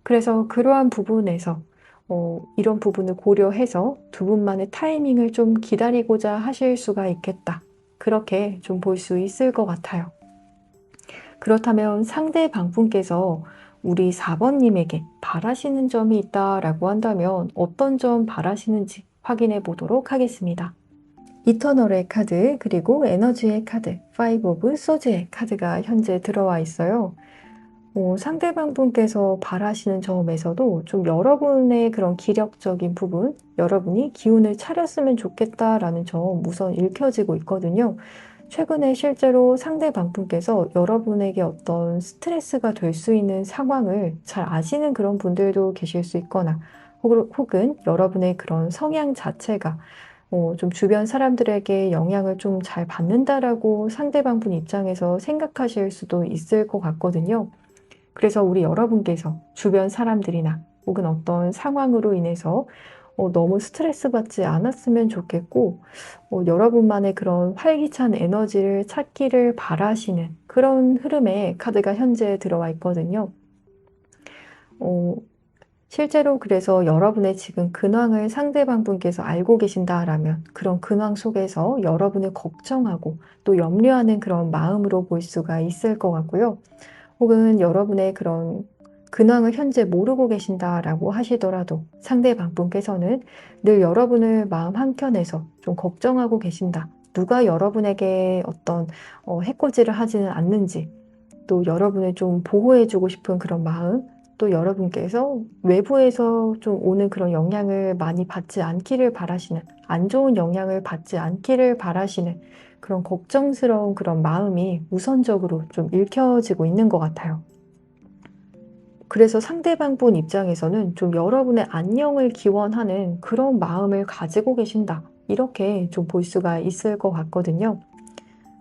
그래서 그러한 부분에서 이런 부분을 고려해서 두 분만의 타이밍을 좀 기다리고자 하실 수가 있겠다. 그렇게 좀 볼 수 있을 것 같아요. 그렇다면 상대방 분께서 우리 4번님에게 바라시는 점이 있다라고 한다면 어떤 점 바라시는지 확인해 보도록 하겠습니다. 이터널의 카드, 그리고 에너지의 카드, 파이브 오브 소즈의 카드가 현재 들어와 있어요. 상대방 분께서 바라시는 점에서도 좀 여러분의 그런 기력적인 부분, 여러분이 기운을 차렸으면 좋겠다라는 점 우선 읽혀지고 있거든요. 최근에 실제로 상대방 분께서 여러분에게 어떤 스트레스가 될 수 있는 상황을 잘 아시는 그런 분들도 계실 수 있거나 혹은 여러분의 그런 성향 자체가 좀 주변 사람들에게 영향을 좀 잘 받는다라고 상대방 분 입장에서 생각하실 수도 있을 것 같거든요. 그래서 우리 여러분께서 주변 사람들이나 혹은 어떤 상황으로 인해서 너무 스트레스 받지 않았으면 좋겠고 여러분만의 그런 활기찬 에너지를 찾기를 바라시는 그런 흐름의 카드가 현재 들어와 있거든요. 어, 실제로 그래서 여러분의 지금 근황을 상대방 분께서 알고 계신다라면 그런 근황 속에서 여러분을 걱정하고 또 염려하는 그런 마음으로 볼 수가 있을 것 같고요. 혹은 여러분의 그런 근황을 현재 모르고 계신다라고 하시더라도 상대방 분께서는 늘 여러분을 마음 한켠에서 좀 걱정하고 계신다. 누가 여러분에게 어떤 해코지를 하지는 않는지, 또 여러분을 좀 보호해주고 싶은 그런 마음, 또 여러분께서 외부에서 좀 오는 그런 영향을 많이 받지 않기를 바라시는, 안 좋은 영향을 받지 않기를 바라시는 그런 걱정스러운 그런 마음이 우선적으로 좀 읽혀지고 있는 것 같아요. 그래서 상대방 분 입장에서는 좀 여러분의 안녕을 기원하는 그런 마음을 가지고 계신다. 이렇게 좀 볼 수가 있을 것 같거든요.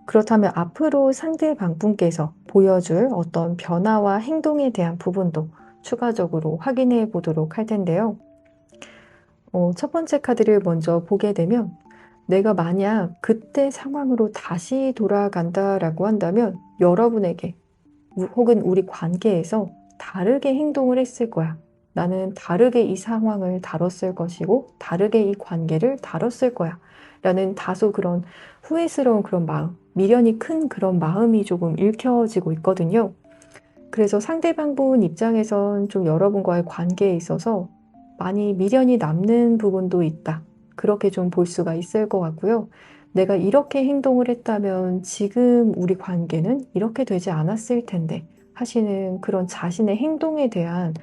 그렇다면 앞으로 상대방 분께서 보여줄 어떤 변화와 행동에 대한 부분도 추가적으로 확인해 보도록 할 텐데요. 첫 번째 카드를 먼저 보게 되면 내가 만약 그때 상황으로 다시 돌아간다라고 한다면 여러분에게 혹은 우리 관계에서 다르게 행동을 했을 거야. 나는 다르게 이 상황을 다뤘을 것이고 다르게 이 관계를 다뤘을 거야. 라는 다소 그런 후회스러운 그런 마음, 미련이 큰 그런 마음이 조금 읽혀지고 있거든요. 그래서 상대방 분 입장에선 좀 여러분과의 관계에 있어서 많이 미련이 남는 부분도 있다. 그렇게 좀 볼 수가 있을 것 같고요. 내가 이렇게 행동을 했다면 지금 우리 관계는 이렇게 되지 않았을 텐데 하시는 그런 자신의 행동에 대한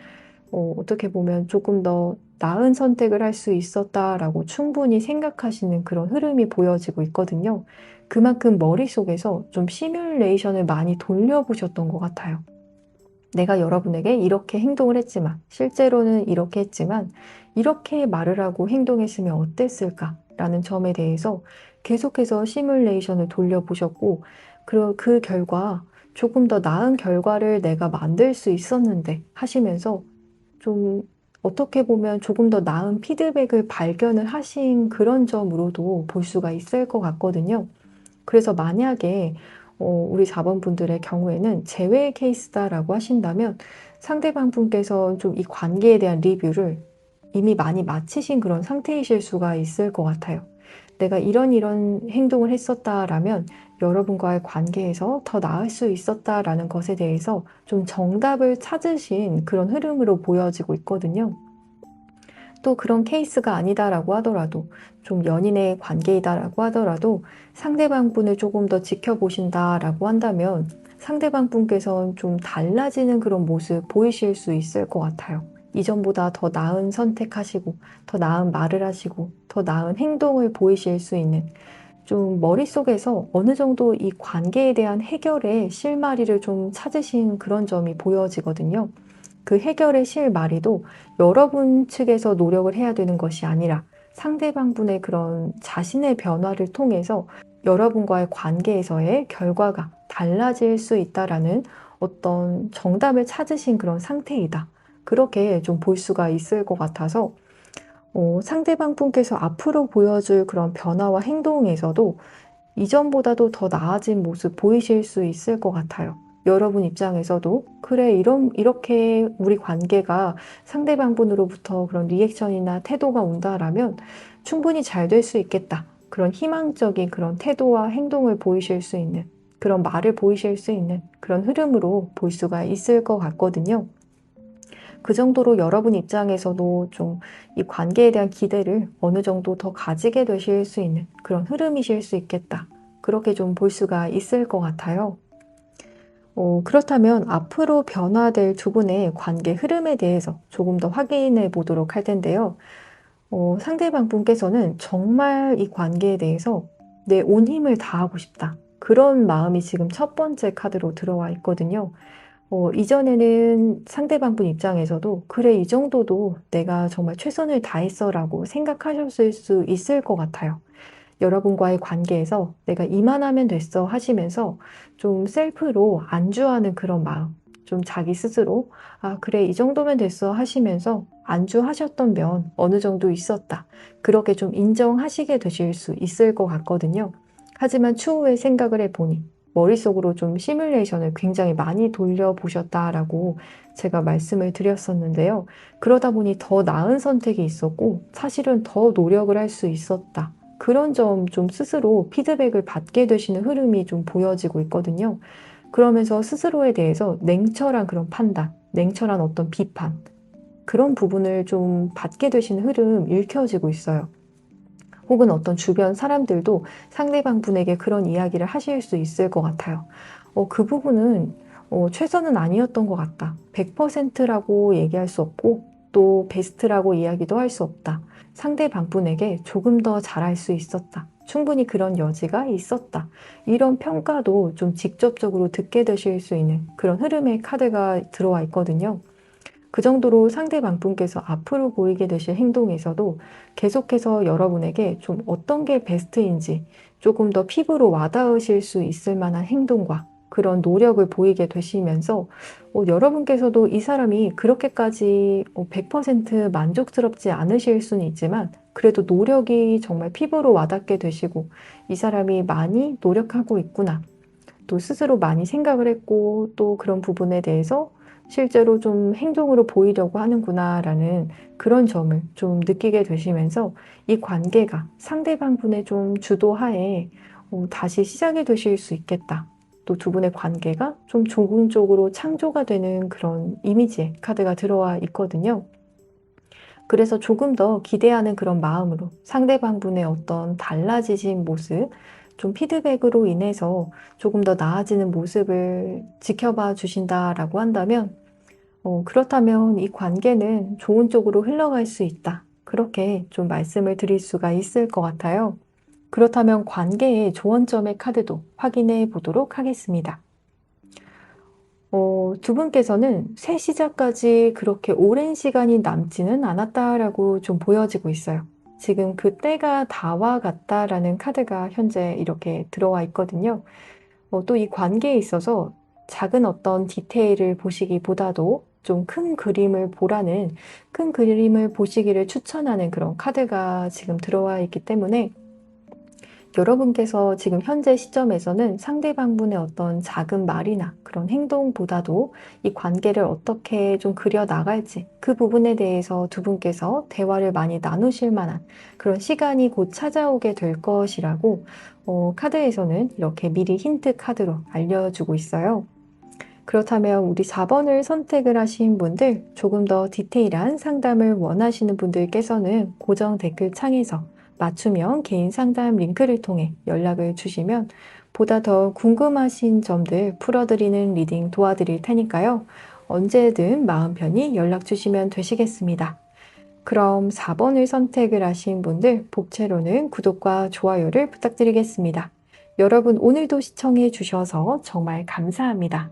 어떻게 보면 조금 더 나은 선택을 할 수 있었다라고 충분히 생각하시는 그런 흐름이 보여지고 있거든요. 그만큼 머릿속에서 좀 시뮬레이션을 많이 돌려보셨던 것 같아요. 내가 여러분에게 이렇게 행동을 했지만, 실제로는 이렇게 했지만, 이렇게 말을 하고 행동했으면 어땠을까라는 점에 대해서 계속해서 시뮬레이션을 돌려보셨고, 그 결과 조금 더 나은 결과를 내가 만들 수 있었는데 하시면서 좀 어떻게 보면 조금 더 나은 피드백을 발견을 하신 그런 점으로도 볼 수가 있을 것 같거든요. 그래서 만약에 우리 자본분들의 경우에는 제외 케이스다라고 하신다면 상대방 분께서 좀 이 관계에 대한 리뷰를 이미 많이 마치신 그런 상태이실 수가 있을 것 같아요. 내가 이런 행동을 했었다라면 여러분과의 관계에서 더 나을 수 있었다라는 것에 대해서 좀 정답을 찾으신 그런 흐름으로 보여지고 있거든요. 또 그런 케이스가 아니다라고 하더라도 좀 연인의 관계이다라고 하더라도 상대방 분을 조금 더 지켜보신다라고 한다면 상대방 분께서는 좀 달라지는 그런 모습 보이실 수 있을 것 같아요. 이전보다 더 나은 선택하시고 더 나은 말을 하시고 더 나은 행동을 보이실 수 있는 좀 머릿속에서 어느 정도 이 관계에 대한 해결의 실마리를 좀 찾으신 그런 점이 보여지거든요. 그 해결의 실마리도 여러분 측에서 노력을 해야 되는 것이 아니라 상대방 분의 그런 자신의 변화를 통해서 여러분과의 관계에서의 결과가 달라질 수 있다라는 어떤 정답을 찾으신 그런 상태이다. 그렇게 좀 볼 수가 있을 것 같아서 상대방 분께서 앞으로 보여줄 그런 변화와 행동에서도 이전보다도 더 나아진 모습 보이실 수 있을 것 같아요. 여러분 입장에서도 그래 이렇게 우리 관계가 상대방 분으로부터 그런 리액션이나 태도가 온다라면 충분히 잘 될 수 있겠다. 그런 희망적인 그런 태도와 행동을 보이실 수 있는 그런 말을 보이실 수 있는 그런 흐름으로 볼 수가 있을 것 같거든요. 그 정도로 여러분 입장에서도 좀 이 관계에 대한 기대를 어느 정도 더 가지게 되실 수 있는 그런 흐름이실 수 있겠다. 그렇게 좀 볼 수가 있을 것 같아요. 그렇다면 앞으로 변화될 두 분의 관계 흐름에 대해서 조금 더 확인해 보도록 할 텐데요. 상대방 분께서는 정말 이 관계에 대해서 내 온 힘을 다하고 싶다. 그런 마음이 지금 첫 번째 카드로 들어와 있거든요. 이전에는 상대방 분 입장에서도 '그래 이 정도도 내가 정말 최선을 다했어.'라고 생각하셨을 수 있을 것 같아요. 여러분과의 관계에서 '내가 이만하면 됐어.' 하시면서 좀 셀프로 안주하는 그런 마음, 좀 자기 스스로 '아 그래 이 정도면 됐어.' 하시면서 안주하셨던 면 어느 정도 있었다. 그렇게 좀 인정하시게 되실 수 있을 것 같거든요. 하지만 추후에 생각을 해 보니 머릿속으로 좀 시뮬레이션을 굉장히 많이 돌려보셨다라고 제가 말씀을 드렸었는데요. 그러다 보니 더 나은 선택이 있었고 사실은 더 노력을 할 수 있었다. 그런 점 좀 스스로 피드백을 받게 되시는 흐름이 좀 보여지고 있거든요. 그러면서 스스로에 대해서 냉철한 그런 판단, 냉철한 어떤 비판, 그런 부분을 좀 받게 되시는 흐름 읽혀지고 있어요. 혹은 어떤 주변 사람들도 상대방 분에게 그런 이야기를 하실 수 있을 것 같아요. 그 부분은 최선은 아니었던 것 같다. 100%라고 얘기할 수 없고 또 베스트라고 이야기도 할 수 없다. 상대방 분에게 조금 더 잘할 수 있었다. 충분히 그런 여지가 있었다. 이런 평가도 좀 직접적으로 듣게 되실 수 있는 그런 흐름의 카드가 들어와 있거든요. 그 정도로 상대방 분께서 앞으로 보이게 되실 행동에서도 계속해서 여러분에게 좀 어떤 게 베스트인지 조금 더 피부로 와닿으실 수 있을 만한 행동과 그런 노력을 보이게 되시면서 여러분께서도 이 사람이 그렇게까지 100% 만족스럽지 않으실 수는 있지만 그래도 노력이 정말 피부로 와닿게 되시고 이 사람이 많이 노력하고 있구나. 또 스스로 많이 생각을 했고 또 그런 부분에 대해서 실제로 좀 행동으로 보이려고 하는구나라는 그런 점을 좀 느끼게 되시면서 이 관계가 상대방 분의 좀 주도하에 다시 시작이 되실 수 있겠다. 또 두 분의 관계가 좀 좋은 쪽으로 창조가 되는 그런 이미지의 카드가 들어와 있거든요. 그래서 조금 더 기대하는 그런 마음으로 상대방 분의 어떤 달라지신 모습, 좀 피드백으로 인해서 조금 더 나아지는 모습을 지켜봐 주신다라고 한다면, 그렇다면 이 관계는 좋은 쪽으로 흘러갈 수 있다. 그렇게 좀 말씀을 드릴 수가 있을 것 같아요. 그렇다면 관계의 조언점의 카드도 확인해 보도록 하겠습니다. 두 분께서는 새 시작까지 그렇게 오랜 시간이 남지는 않았다라고 좀 보여지고 있어요. 지금 그 때가 다 와 갔다라는 카드가 현재 이렇게 들어와 있거든요. 또 이 관계에 있어서 작은 어떤 디테일을 보시기보다도 좀 큰 그림을 보라는, 큰 그림을 보시기를 추천하는 그런 카드가 지금 들어와 있기 때문에 여러분께서 지금 현재 시점에서는 상대방분의 어떤 작은 말이나 그런 행동보다도 이 관계를 어떻게 좀 그려 나갈지 그 부분에 대해서 두 분께서 대화를 많이 나누실 만한 그런 시간이 곧 찾아오게 될 것이라고 카드에서는 이렇게 미리 힌트 카드로 알려주고 있어요. 그렇다면 우리 4번을 선택을 하신 분들, 조금 더 디테일한 상담을 원하시는 분들께서는 고정 댓글 창에서 맞춤형 개인 상담 링크를 통해 연락을 주시면 보다 더 궁금하신 점들 풀어드리는 리딩 도와드릴 테니까요. 언제든 마음 편히 연락 주시면 되시겠습니다. 그럼 4번을 선택을 하신 분들, 복채로는 구독과 좋아요를 부탁드리겠습니다. 여러분 오늘도 시청해 주셔서 정말 감사합니다.